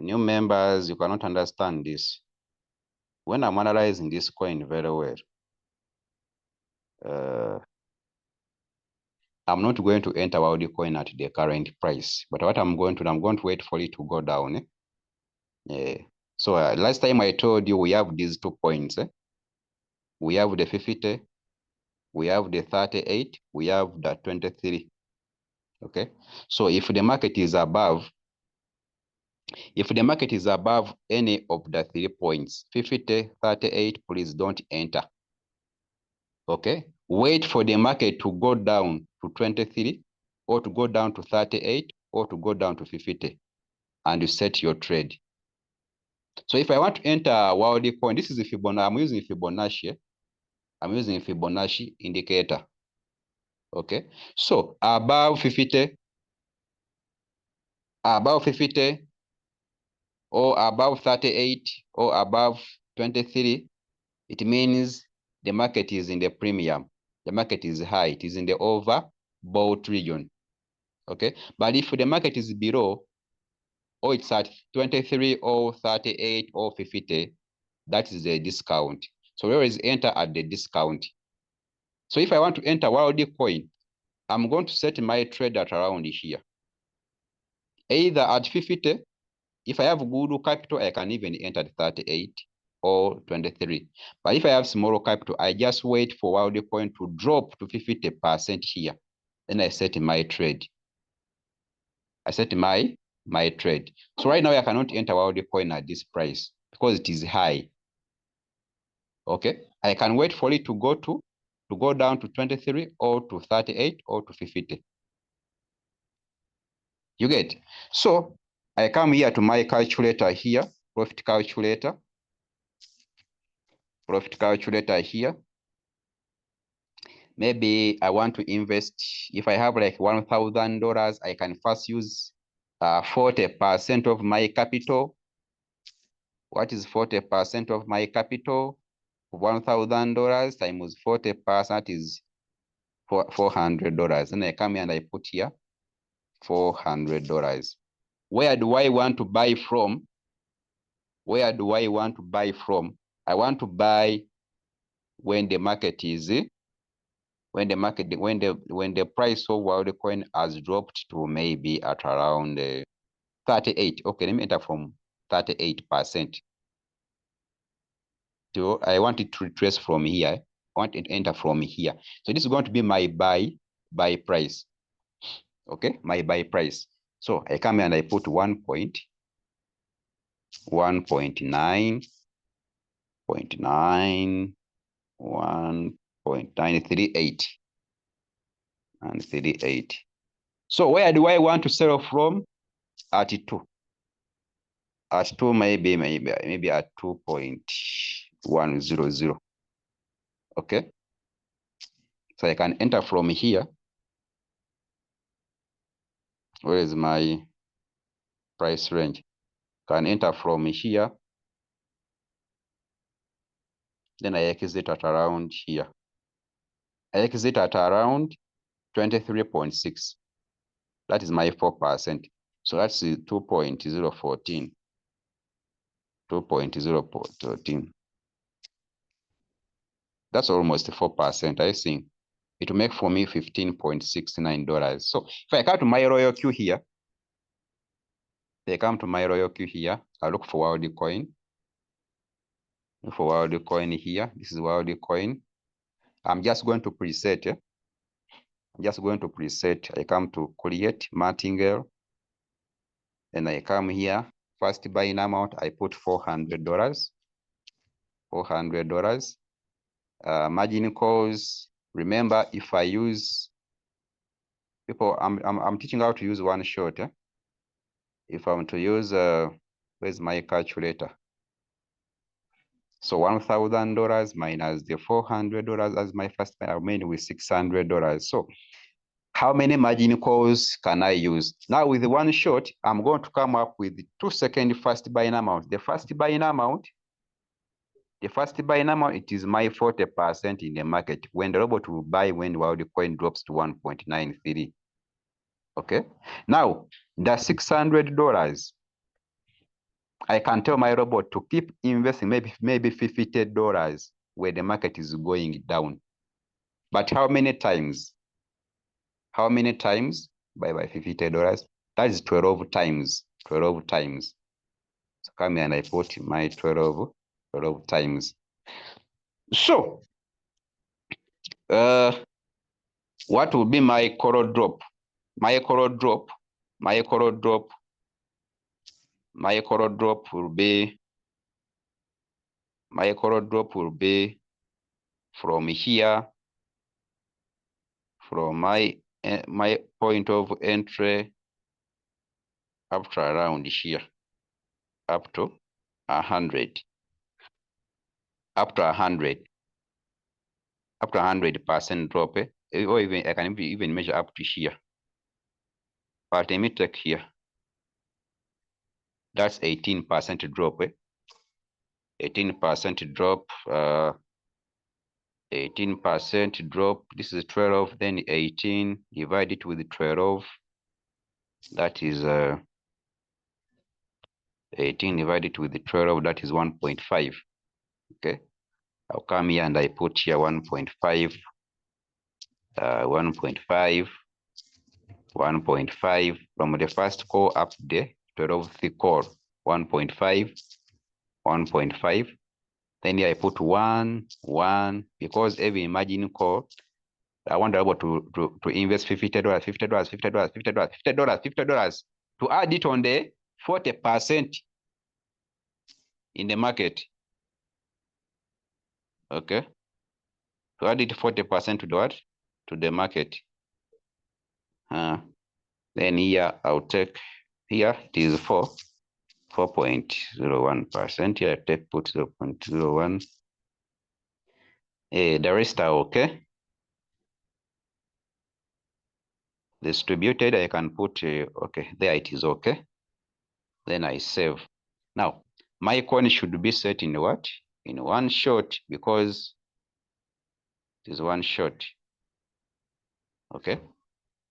New members, you cannot understand this. When I'm analyzing this coin very well, I'm not going to enter wild coin at the current price. But what I'm going to wait for it to go down. Yeah. So last time I told you we have these 2 points. We have the 50, we have the 38, we have the 23. Okay. So if the market is above any of the 3 points, 50, 38, please don't enter. Okay. Wait for the market to go down to 23 or to go down to 38 or to go down to 50 and you set your trade. So if I want to enter wild coin, this is a Fibonacci. I'm using Fibonacci. I'm using Fibonacci indicator. Okay. So above 50 or above 38 or above 23, it means the market is in the premium. The market is high. It is in the overbought region. Okay. But if the market is below, or it's at 23 or 38 or 50, that is a discount. So we always enter at the discount. So if I want to enter wild coin, I'm going to set my trade at around here. Either at 50, if I have good capital, I can even enter at 38 or 23. But if I have small capital, I just wait for wild coin to drop to 50% here. Then I set my trade. I set my trade. So right now I cannot enter wild coin at this price because it is high. Okay, I can wait for it to go down to 23 or to 38 or to 50. You get? So I come here to my calculator here, profit calculator here. Maybe I want to invest. If I have like $1,000, I can first use 40% of my capital. What is 40% of my capital? $1,000 times 40% is $400. And I come here and I put here $400. Where do I want to buy from? Where do I want to buy from? I want to buy when the market is when the price of wild coin has dropped to maybe at around 38. Okay, let me enter from 38%. So I want it to retrace from here. I want it to enter from here. So this is going to be my buy price. Okay, my buy price. So I come here and I put 1.9, 1.938 and 38. So where do I want to sell from? At 2. At 2, maybe at 2.100. Okay. So I can enter from here. Where is my price range? Can enter from here. Then I exit at around here. I exit at around 23.6. That is my 4%. So that's 2.014. 2.014. That's almost 4%. I think it will make for me $15.69. So if I come to my royal queue here, I look for wild coin. Look for wild coin here. This is wild coin. I'm just going to preset. I'm just going to preset. I come to create martingale. Then I come here. First buying amount, I put $400. $400. Margin calls. Remember, if I use people, I'm teaching how to use Oneshot. If I'm to use where's my calculator? So $1,000 minus the $400 as my first pay, I remain with $600. So how many margin calls can I use? Now with the Oneshot, I'm going to come up with 2 second first buying amount. The first buying amount The first buy number, it is my 40% in the market when the robot will buy when while the coin drops to 1.93. Okay. Now, the $600, I can tell my robot to keep investing maybe $50 where the market is going down. But how many times? How many times? By $50. That is 12 times. 12 times. So come here and I put my 12 times. So, what will be my coral drop? My coral drop will be from here, from my point of entry up to around here, up to 100, up to 100% drop, or even I can even measure up to here. But let me take here. That's 18% drop. 18% drop. 18% drop. This is 12. Then 18 divided with 12. That is 18 divided with 12. That is 1.5. Okay. I'll come here and I put here 1.5. 1.5. 1.5 from the first core up to the 12th core. 1.5. 1.5. Then here I put 1 because every margin call I want able to invest $50 to add it on the 40% in the market. Okay. To add it 40% to the what? To the market. Then here I'll take here it is 4.01%. Here I take put 0.01. The rest are okay. Distributed, I can put okay, there it is okay. Then I save. Now my coin should be set in what? In one shot because it is one shot. Okay.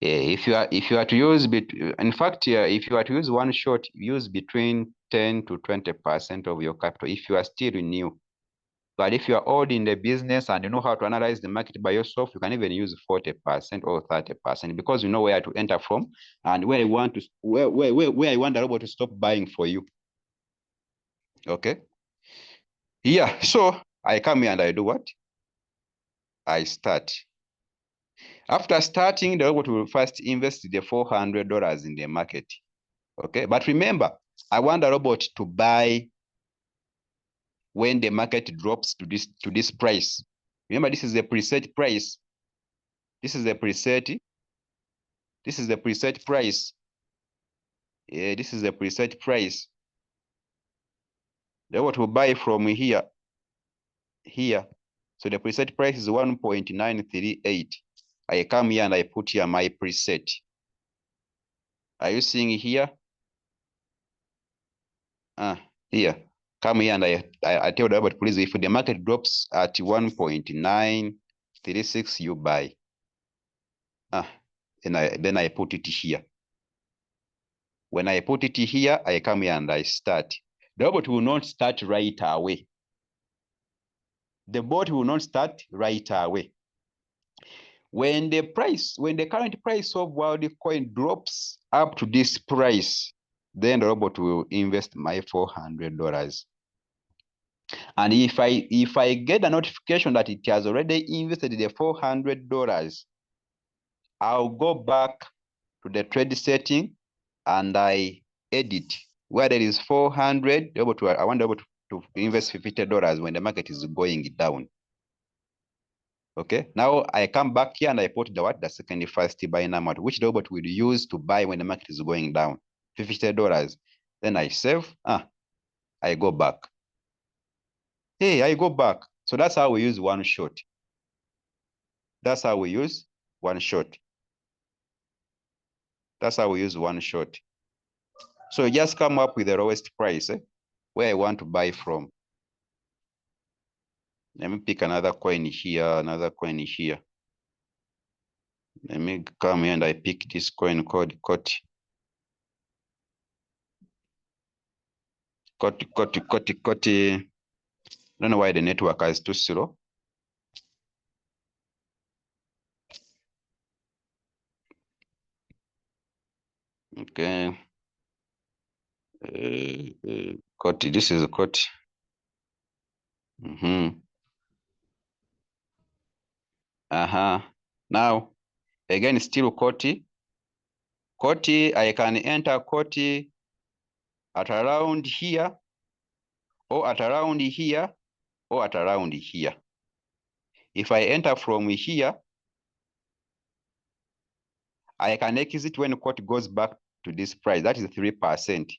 If you are to use in fact, if you are to use one shot, use between 10 to 20% of your capital if you are still new. But if you are old in the business and you know how to analyze the market by yourself, you can even use 40% or 30% because you know where to enter from and where you want to where you want the robot to stop buying for you. Okay. Yeah. So I come here and I do what? I start. After starting, the robot will first invest the $400 in the market. Okay. But remember, I want the robot to buy when the market drops to this price. Remember, this is the preset price. This is the preset. This is the preset price. Yeah, this is the preset price. The robot will buy from here. So the preset price is 1.938. I come here and I put here my preset. Are you seeing here? Here. Come here and I tell the robot, please, if the market drops at 1.936, you buy. Then I put it here. When I put it here, I come here and I start. The robot will not start right away. The bot will not start right away. When the current price of wild coin drops up to this price, then the robot will invest my $400. And if I get a notification that it has already invested the $400, I'll go back to the trade setting and I edit where there is 400. I want the robot to invest $50 when the market is going down. Okay, now I come back here and I put the second first buy number, which the robot will use to buy when the market is going down, $50. Then I save. I go back. Hey, I go back. So that's how we use one shot. That's how we use one shot. That's how we use one shot. So just come up with the lowest price where I want to buy from. Let me pick another coin here, another coin here. Let me come here and I pick this coin called Coti. Coti. I don't know why the network is too slow. Okay. Coti, this is a Coti. Now, again, still Coti. Coti, I can enter Coti at around here, or at around here, or at around here. If I enter from here, I can exit when Coti goes back to this price. That is 3%.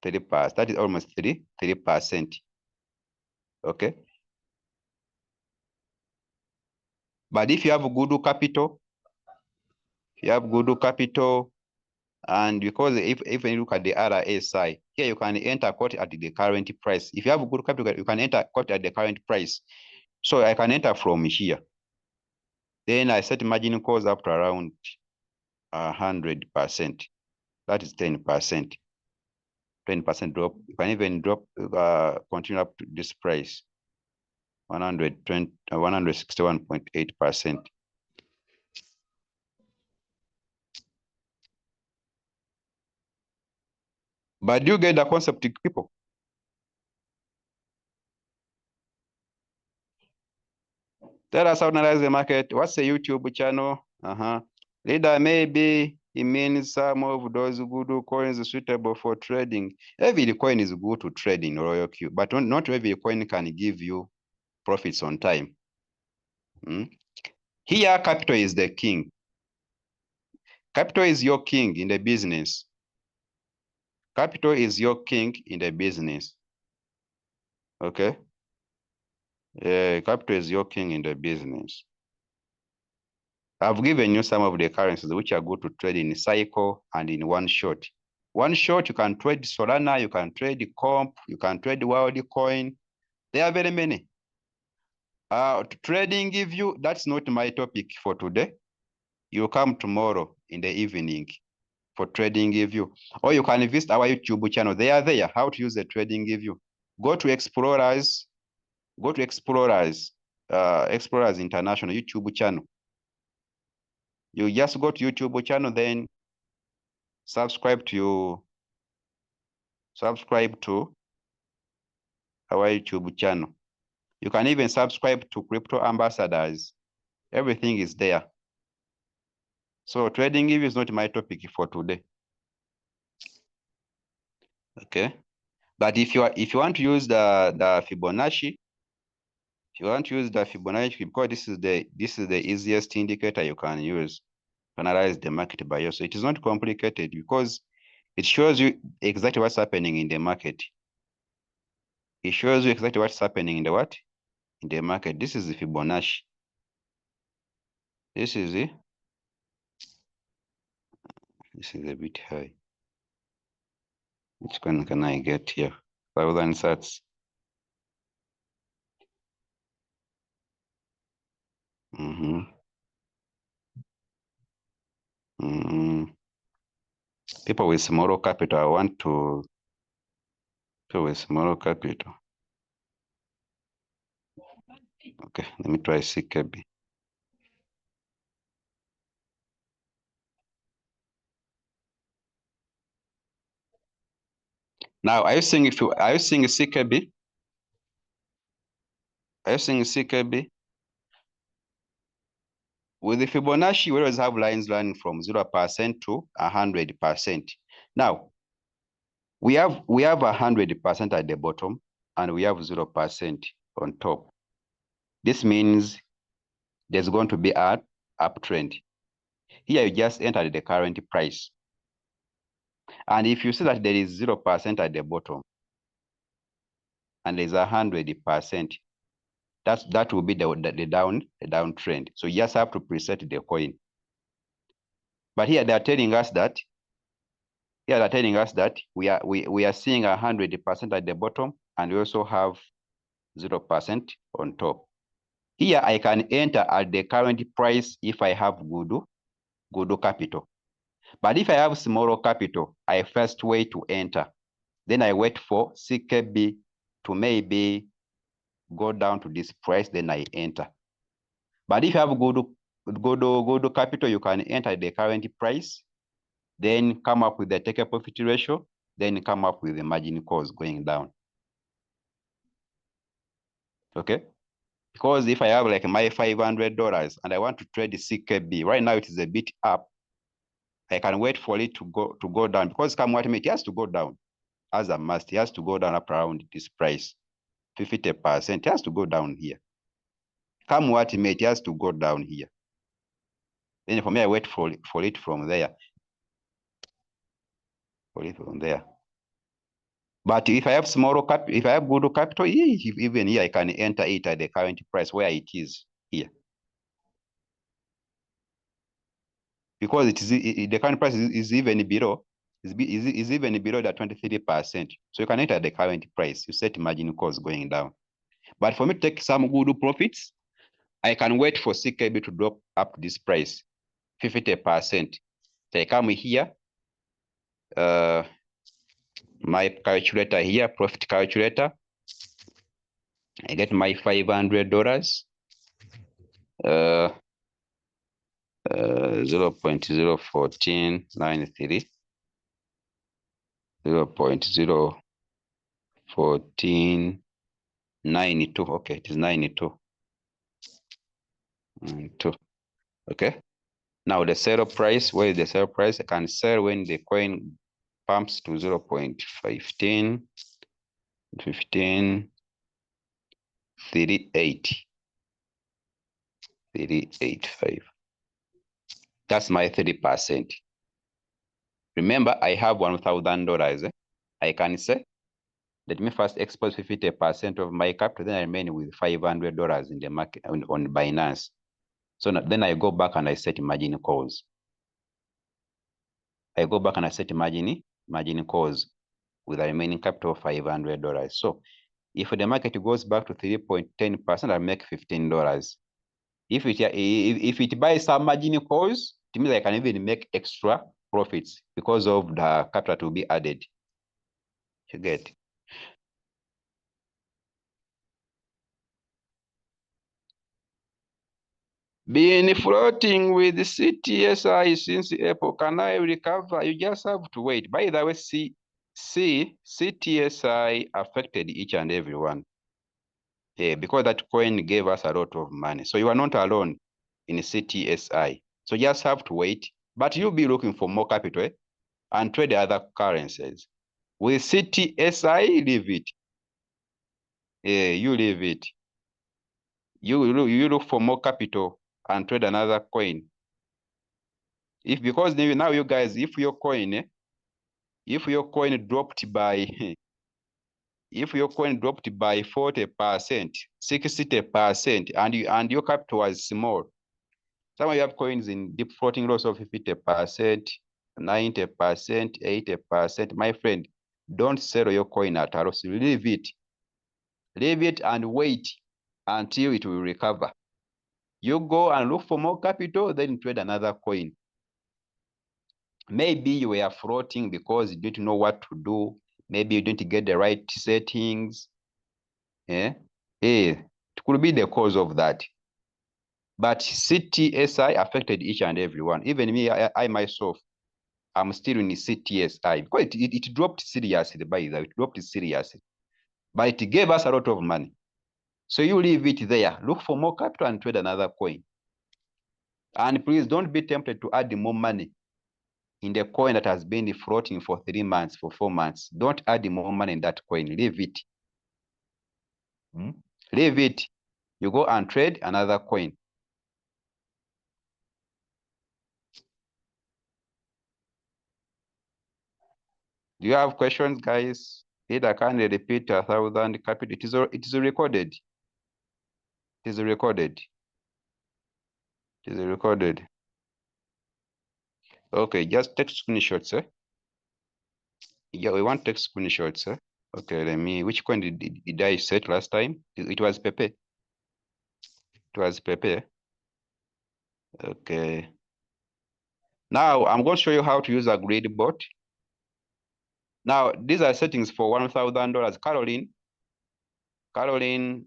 3%. That is almost 3%. Okay. But if you have good capital, and because if you look at the RSI, here you can enter Coti at the current price. If you have good capital, you can enter Coti at the current price. So I can enter from here. Then I set margin calls up to around 100%. That is 10%. 10% drop. You can even drop, continue up to this price, 161.8%. But do you get the concept, people? Tell us how to analyze the market. What's the YouTube channel? Leader, maybe it means some of those good coins suitable for trading. Every coin is good to trade in Royal Q, but not every coin can give you profits on time. Here, capital is the king. Capital is your king in the business. Capital is your king in the business. Okay? Capital is your king in the business. I've given you some of the currencies which are good to trade in cycle and in one shot. One shot, you can trade Solana, you can trade Comp, you can trade Worldcoin. There are very many. Trading give you, that's not my topic for today. You come tomorrow in the evening for trading view, or you can visit our YouTube channel. They are there, how to use the trading view. Go to Explorers International YouTube channel. You just go to YouTube channel, then subscribe to our YouTube channel. You can even subscribe to Crypto Ambassadors. Everything is there. So trading view is not my topic for today. Okay. But if you want to use the Fibonacci, because this is the easiest indicator you can use to analyze the market by yourself. It is not complicated because it shows you exactly what's happening in the market. It shows you exactly what's happening in the what? In the market. This is the Fibonacci. This is it. This is a bit high. Which one can I get here? 1,000 sats. People with smaller capital, I want to. People with smaller capital. Okay, let me try CKB. Now, are you seeing CKB? Are you seeing CKB? With the Fibonacci, we always have lines running from 0% to 100%. Now, we have 100% at the bottom and we have 0% on top. This means there's going to be an uptrend. Here you just entered the current price. And if you see that there is 0% at the bottom and there's 100%, that will be the downtrend. So you just have to preset the coin. But here they are telling us that we are seeing 100% at the bottom and we also have 0% on top. Here I can enter at the current price if I have good capital. But if I have smaller capital, I first wait to enter. Then I wait for CKB to maybe go down to this price, then I enter. But if you have good capital, you can enter the current price, then come up with the take profit ratio, then come up with the margin calls going down. Okay? Because if I have like my $500 and I want to trade the CKB, right now it is a bit up. I can wait for it to go down, because come what may, it has to go down as a must. It has to go down up around this price, 50%. It has to go down here. Come what may, it has to go down here. Then for me, I wait for it from there. But if I have if I have good capital, even here I can enter it at the current price where it is here. Because the current price is even below, is even below the 23%. So you can enter at the current price. You set margin calls going down. But for me to take some good profits, I can wait for CKB to drop up this price, 50%. So I come here, my calculator here, profit calculator. I get my $500, 0.01493, 0.01492. Okay, it is 92. 92. Okay. Now the sell price, where is the sell price? I can sell when the coin pumps to 0.15, 385. That's my 30%. Remember, I have $1,000. I can say, let me first expose 50% of my capital, then I remain with $500 in the market on Binance. So then I go back and I set margin calls. I go back and I set margin calls with a remaining capital of $500. So if the market goes back to 3.10%, I make $15. If it buys some margin calls, it means I can even make extra profits because of the capital to be added. You get? Been floating with CTSI since April. Can I recover? You just have to wait. By the way, CTSI affected each and everyone. Yeah, because that coin gave us a lot of money. So you are not alone in CTSI. So you just have to wait. But you'll be looking for more capital and trade other currencies. With CTSI, leave it. Yeah, you leave it. You look for more capital and trade another coin. Because now you guys, if your coin dropped by if your coin dropped by 40%, 60%, and your capital was small, some of you have coins in deep floating loss of 50%, 90%, 80%. My friend, don't sell your coin at a loss. Leave it. Leave it and wait until it will recover. You go and look for more capital, then trade another coin. Maybe you were floating because you didn't know what to do. Maybe you didn't get the right settings. Yeah? It could be the cause of that. But CTSI affected each and everyone. Even me, I myself, I'm still in the CTSI because it dropped seriously, by the way. It dropped seriously. But it gave us a lot of money. So you leave it there. Look for more capital and trade another coin. And please don't be tempted to add more money in the coin that has been floating for 3 months, for 4 months. Don't add more money in that coin. Leave it. Leave it. You go and trade another coin. Do you have questions, guys? Either can repeat 1,000 capital. It is recorded. It is recorded. It is recorded. Okay, just take screenshots, eh? Yeah, we want to take screenshots, eh? Okay, which coin did I set last time? It was Pepe. It was Pepe. Okay. Now I'm going to show you how to use a grid bot. Now, these are settings for $1,000. Caroline,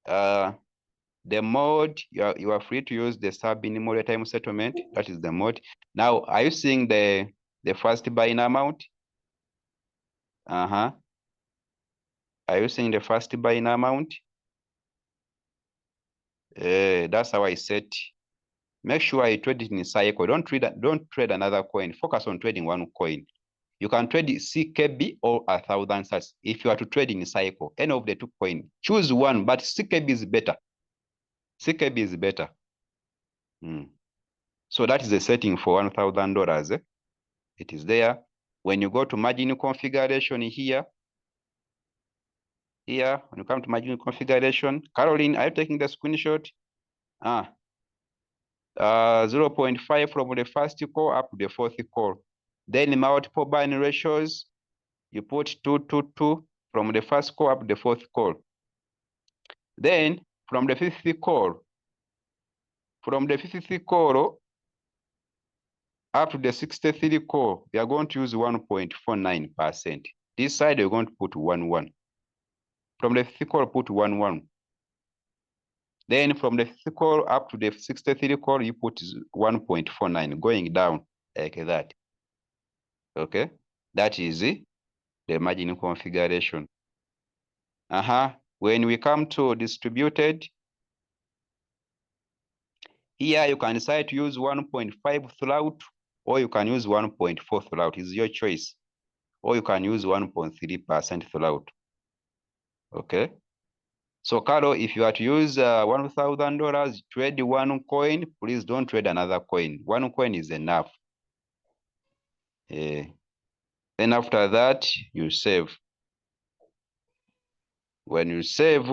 the mode, you are free to use the sub-minimal real-time settlement. That is the mode. Now, are you seeing the first buying amount? Are you seeing the first buying amount? That's how I set. Make sure you trade it in cycle. Don't trade another coin. Focus on trading one coin. You can trade CKB or 1,000 sats. If you are to trade in cycle, any of the two coins, choose one, but CKB is better. CKB is better. So that is the setting for $1,000. It is there. When you go to margin configuration here, when you come to margin configuration, Caroline, are you taking the screenshot? 0.5 from the first call up to the fourth call. Then multiple binary ratios, you put 222 from the first call up to the fourth call. Then from the fifth call, up to the 63 call, we are going to use 1.49%. This side, you're going to put 11. From the fifth call, put 11. Then from the fifth call up to the 63 call, you put 1.49, going down like that. Okay, that is the margin configuration. When we come to distributed, here you can decide to use 1.5 throughout, or you can use 1.4 throughout. It's your choice. Or you can use 1.3% throughout. Okay. So, Carol, if you are to use $1,000, trade one coin, please don't trade another coin. One coin is enough. Then after that, you save. When you save,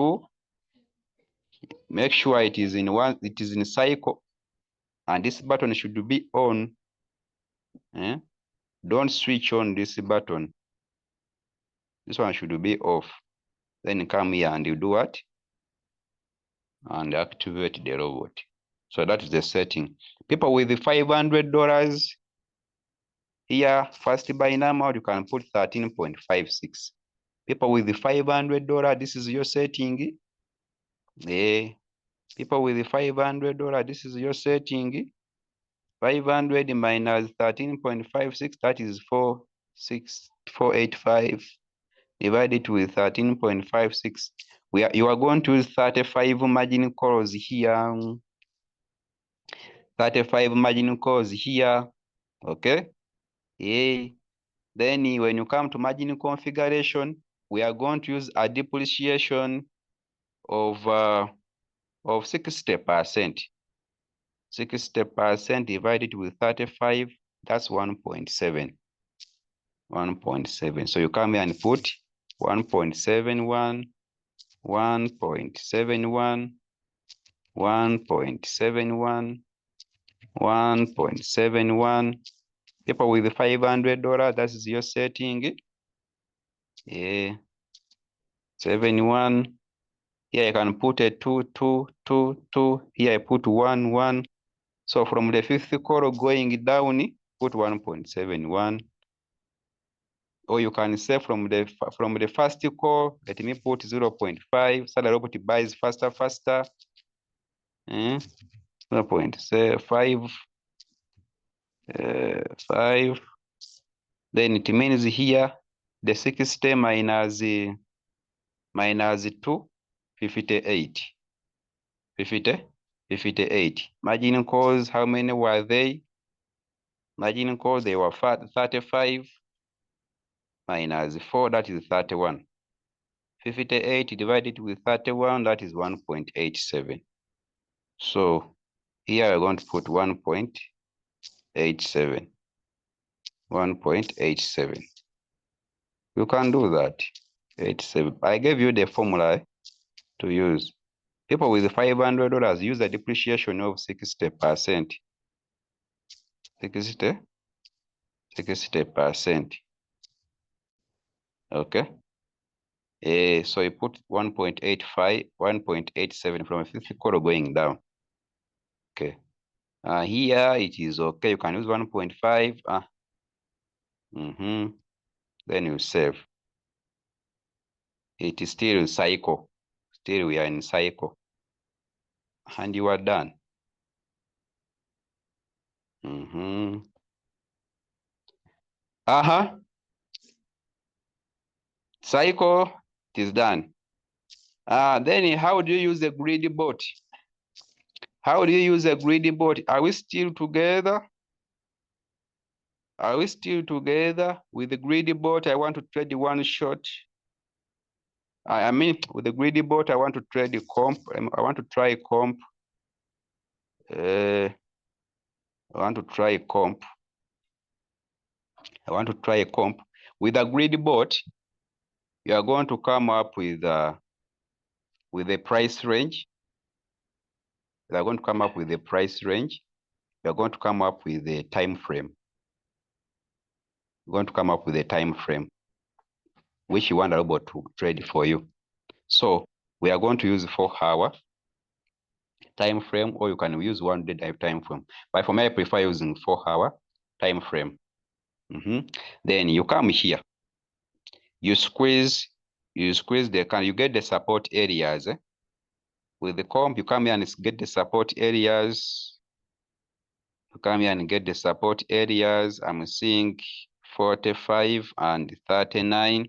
make sure it is in cycle, and this button should be on. Don't switch on this button. This one should be off. Then come here and you do what? And activate the robot. So that is the setting. People with the $500 here, first buying amount, you can put 13.56. People with the $500, this is your setting. People with the $500, this is your setting. 500 minus 13.56, that is 46485. Divide it with 13.56. You are going to use 35 margin calls here. 35 margin calls here. Okay. Then when you come to margin configuration, we are going to use a depreciation of 60%. 60% divided with 35, that's 1.7. 1.7. So you come here and put 1.71, 1.71, 1.71, 1.71. People with $500, that is your setting. 71. Here I can put a 2, 2, 2, 2. Here I put 1, 1. So from the fifth call going down, put 1.71. Or you can say from the first call, let me put 0.5, so the robot buys faster. 0.5, 5. Then it means here, the 60 minus 2, 58. 58. Margin calls, how many were they? Margin calls, they were 35 minus 4, that is 31. 58 divided with 31, that is 1.87. So here we're going to put 1.87. 1.87. You can do that. 87. I gave you the formula to use. People with $500 use a depreciation of 60%. 60%. Okay. So you put 1.85, 1.87 from a fifth quarter going down. Okay. Here it is okay. You can use 1.5. Then you save. It is still cycle. Still we are in cycle. And you are done. Cycle, it is done. Then how do you use a greedy bot? How do you use a greedy bot? Are we still together? Are we still together with the greedy bot? I want to trade the one shot. I mean, with the greedy bot, I want to trade the comp. I want to try comp. I want to try comp. I want to try a comp. With a greedy bot, you are going to come up with a price range. You are going to come up with a price range. You are going to come up with a time frame. You're going to come up with a time frame which you want a robot to trade for you. So we are going to use 4-hour time frame, or you can use 1 day time frame. But for me, I prefer using 4-hour time frame. Then you come here. You squeeze the can you get the support areas. With the comp, you come here and get the support areas. You come here and get the support areas. I'm seeing 45 and 39.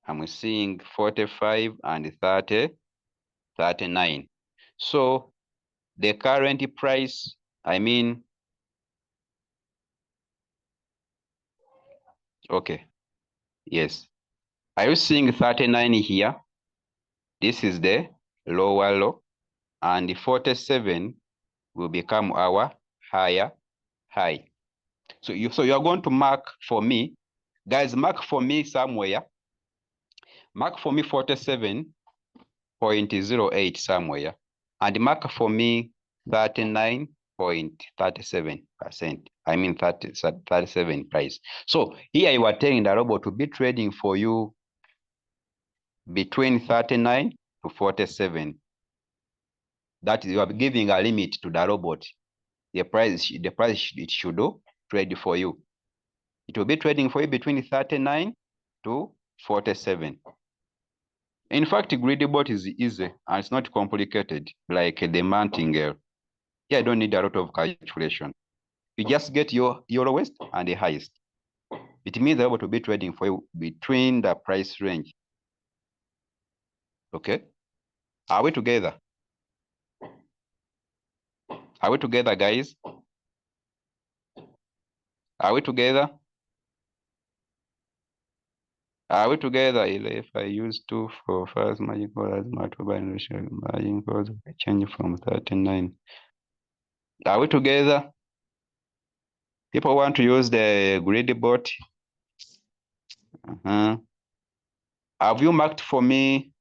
I'm seeing 45 and 39. So the current price, okay, yes. Are you seeing 39 here? This is the lower low, and the 47 will become our higher high. So you are going to mark for me, guys. Mark for me somewhere. Mark for me 47.08 somewhere, and mark for me 39.37%. 37 price. So here you are telling the robot to be trading for you between 39 to 47. That is, you are giving a limit to the robot. The price it should trade for you. It will be trading for you between 39 to 47. In fact, greedy bot is easy and it's not complicated like the martingale. Here, I don't need a lot of calculation. You just get your lowest and the highest. It means the robot will be trading for you between the price range. Okay? Are we together? Are we together, guys? Are we together? Are we together? If I use 2 for first margin call as multiple margin calls, I change from 39. Are we together? People want to use the greedy bot. Have you marked for me?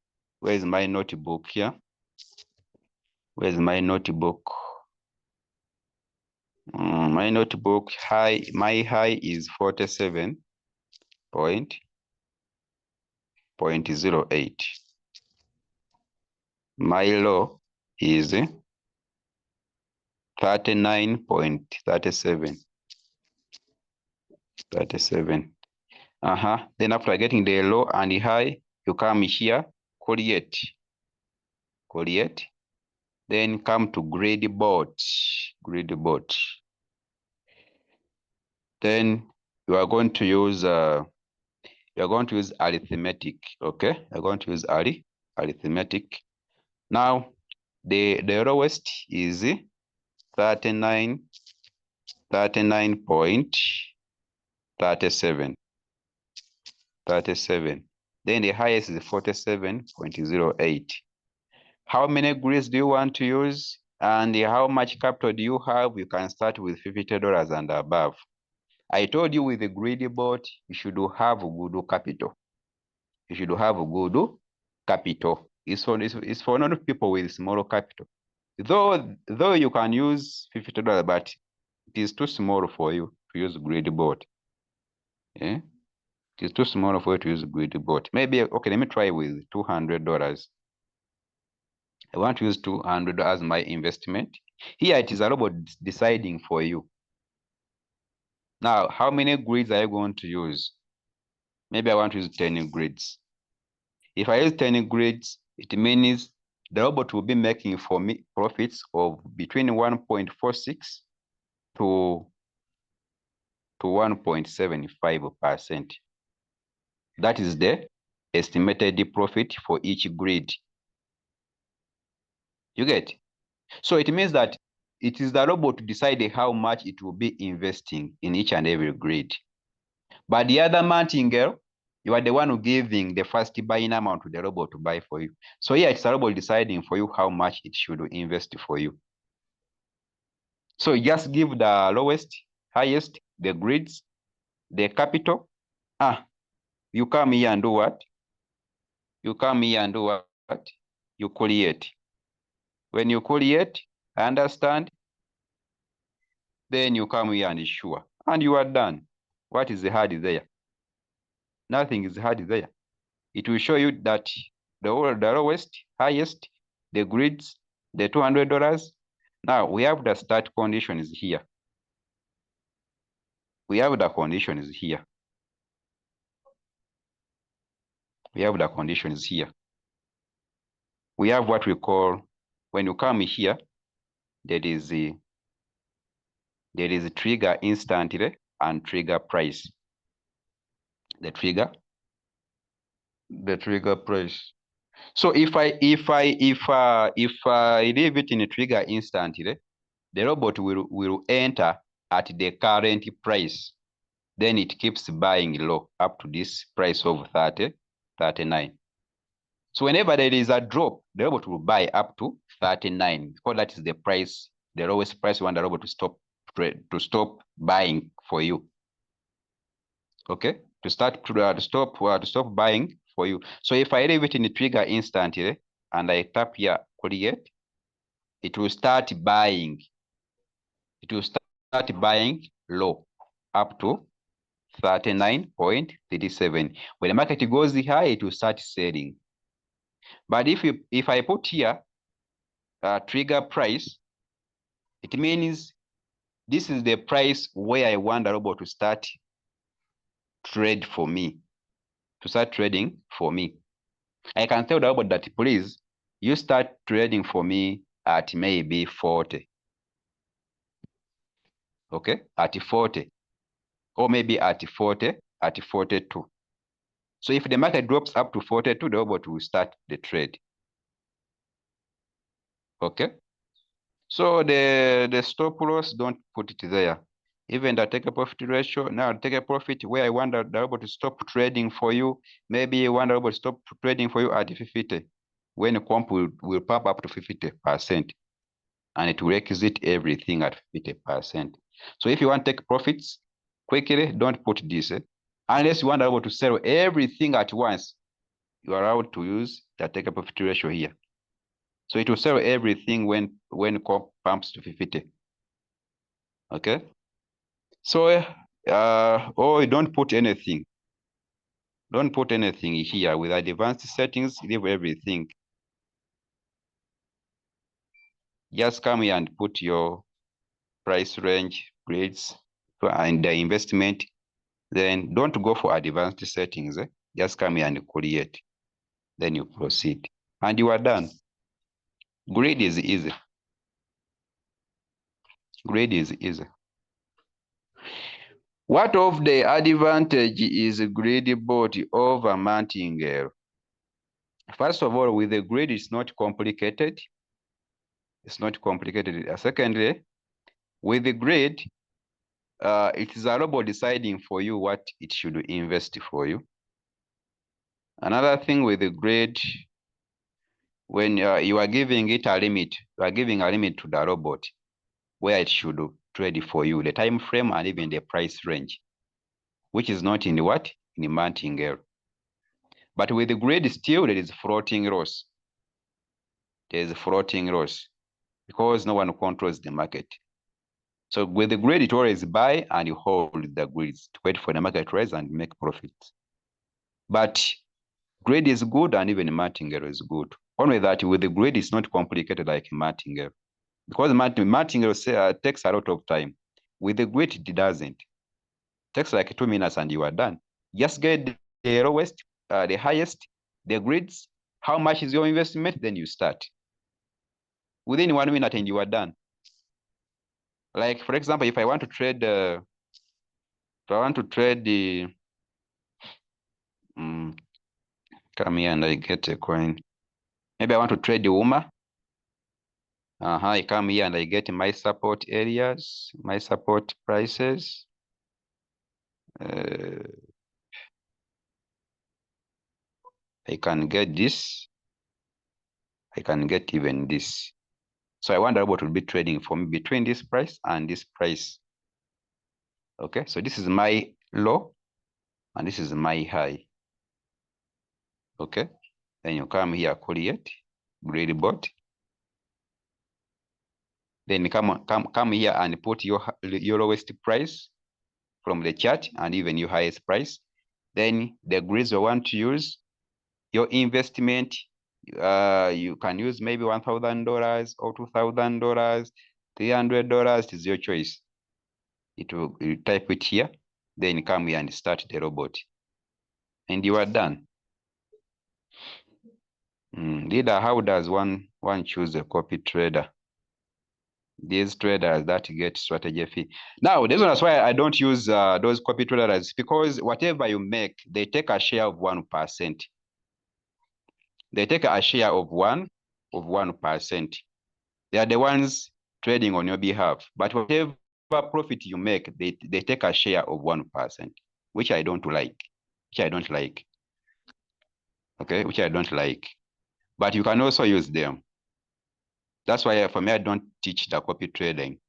Where is my notebook here? Where's my notebook? My notebook high. My high is 47.08. My low is 39.37. 37. Then after getting the low and the high, you come here, collate. Then come to greedy bot. Then you are going to use arithmetic. Okay, you're going to use arithmetic. Now the lowest is 39.37. Then the highest is 47.08. How many grids do you want to use? And how much capital do you have? You can start with $50 and above. I told you with the greedy bot, you should have good capital. You should have good capital. It's for not people with small capital. Though you can use $50, but it is too small for you to use greedy bot. Yeah? It's too small for you to use greedy bot. Maybe, okay, let me try with $200. I want to use $200 as my investment. Here it is a robot deciding for you. Now, how many grids are you going to use? Maybe I want to use 10 grids. If I use 10 grids, it means the robot will be making for me profits of between 1.46 to 1.75%. That is the estimated profit for each grid. You get? So it means that it is the robot to decide how much it will be investing in each and every grid. But the other mounting girl, you are the one who giving the first buying amount to the robot to buy for you. So here it's a robot deciding for you how much it should invest for you. So just give the lowest, highest, the grids, the capital. You come here and do what? You come here and do what? You create. When you create, understand, then you come here and issue. And you are done. What is hard there? Nothing is hard there. It will show you that the lowest, highest, the grids, the $200. Now we have the start conditions here. We have the conditions here. We have the conditions here. We have what we call, when you come here, there is trigger instantly and trigger price. The trigger price. So if I leave it in a trigger instantly, the robot will enter at the current price. Then it keeps buying low up to this price of 39. So whenever there is a drop, the robot will buy up to 39 because that is the price, the lowest price you want the robot to stop buying for you. Okay, to stop buying for you. So if I leave it in the trigger instantly and I tap here create, it will start buying. It will start buying low up to 39.37. When the market goes high, it will start selling. But if I put here trigger price, it means this is the price where I want the robot to start trading for me. I can tell the robot that, please, you start trading for me at maybe 40. Okay, at 40. Or maybe at 40, at 42. So if the market drops up to 42, the robot will start the trade. Okay. So the stop loss, don't put it there. Even the take a profit ratio, now take a profit where I want the robot to stop trading for you. Maybe you want the robot to stop trading for you at 50. When the comp will pump up to 50%. And it will exit everything at 50%. So if you want to take profits quickly, don't put this. Unless you want to be able to sell everything at once, you are allowed to use the take a profit ratio here. So it will sell everything when comp pumps to 50. Okay. So or don't put anything. Don't put anything here. With advanced settings, leave everything. Just come here and put your price range, grades, and the investment. Then don't go for advanced settings. Just come here and create. Then you proceed. And you are done. Grid is easy. Grid is easy. What of the advantage is grid bot over martingale? First of all, with the grid, it's not complicated. It's not complicated. Secondly, with the grid, it is a robot deciding for you what it should invest for you. Another thing with the grid, when you are giving it a limit, you are giving a limit to the robot where it should trade for you, the time frame and even the price range, which is not in the what? In the martingale. But with the grid still, there is floating loss. There is floating loss because no one controls the market. So with the grid, it always buy and you hold the grids to wait for the market rise and make profits. But grid is good and even martingale is good. Only that with the grid, it's not complicated like martingale. Because martingale takes a lot of time. With the grid, it doesn't. It takes like 2 minutes and you are done. Just get the lowest, the highest, the grids. How much is your investment? Then you start. Within 1 minute and you are done. Like, for example, if I want to trade, the come here and I get a coin. Maybe I want to trade the UMA. I come here and I get my support areas, my support prices. I can get this. I can get even this. So I wonder what will be trading for me between this price and this price. Okay, so this is my low and this is my high. Okay, then you come here, create grid bot. Then come here and put your lowest price from the chart and even your highest price. Then the grids you want to use, your investment, you can use maybe $1,000 or $2,000, $300. It is your choice. You type it here, then come here and start the robot, and you are done. Leader, how does one choose a copy trader? These traders that get strategy fee. Now, this one is why I don't use those copy traders, because whatever you make, they take a share of 1%. They take a share of 1%. They are the ones trading on your behalf. But whatever profit you make, they take a share of 1%, which I don't like. Okay, which I don't like. But you can also use them. That's why for me, I don't teach the copy trading.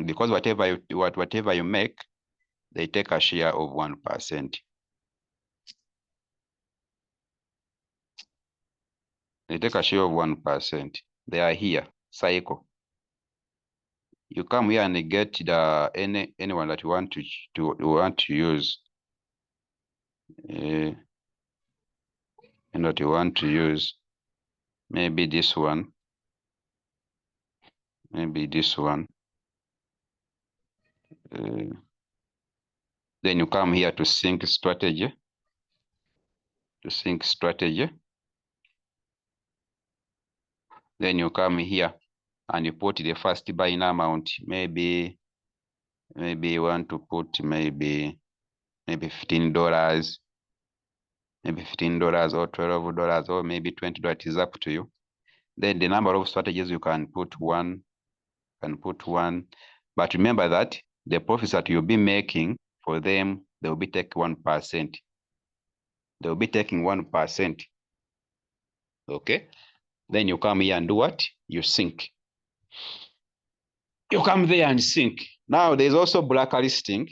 Because whatever you make, they take a share of 1%. They take a share of 1%. They are here, cycle. You come here and get the anyone that you want to use. And what you want to use, maybe this one, maybe this one. Then you come here to sync strategy. Then you come here and you put the first buying amount. Maybe you want to put maybe $15, maybe $15 or $12 or maybe $20. It is up to you. Then the number of strategies you can put one. But remember that the profits that you'll be making for them, they'll be taking 1%. They'll be taking 1%. Okay. Then you come here and do what? You sync. You come there and sync. Now there's also blacklisting,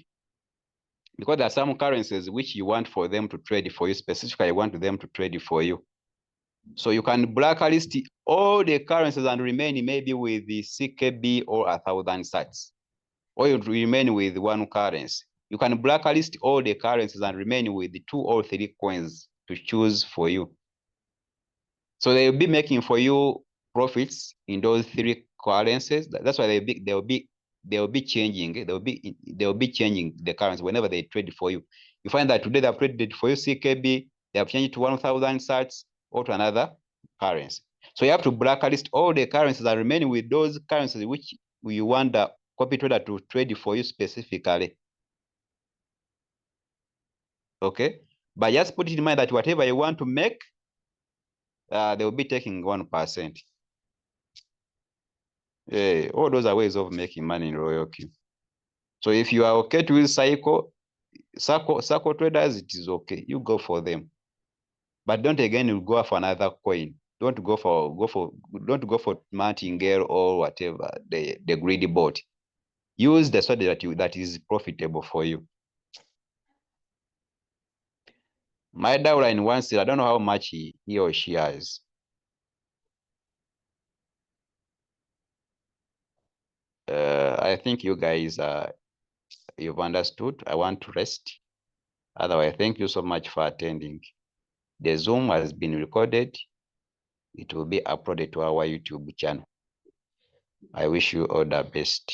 because there are some currencies which you want for them to trade for you. Specifically, you want them to trade for you. So you can blacklist all the currencies and remain maybe with the CKB or 1,000 sats, or you remain with one currency. You can blacklist all the currencies and remain with the 2 or 3 coins to choose for you. So they'll be making for you profits in those 3 currencies. That's why they'll be changing the currency whenever they trade for you. You find that today they've traded for you CKB, they have changed to 1,000 sats or to another currency. So you have to blacklist all the currencies and remain with those currencies which you want the copy trader to trade for you specifically. Okay, but just put it in mind that whatever you want to make, they will be taking 1%. All those are ways of making money in Royal Q. So if you are okay to use cycle traders, it is okay. You go for them, but don't again go for another coin. Don't go for martingale or whatever the greedy bot. Use the strategy that is profitable for you. My downline wants it. I don't know how much he or she has. I think you guys you've understood. I want to rest. Otherwise, thank you so much for attending. The Zoom has been recorded. It will be uploaded to our YouTube channel. I wish you all the best.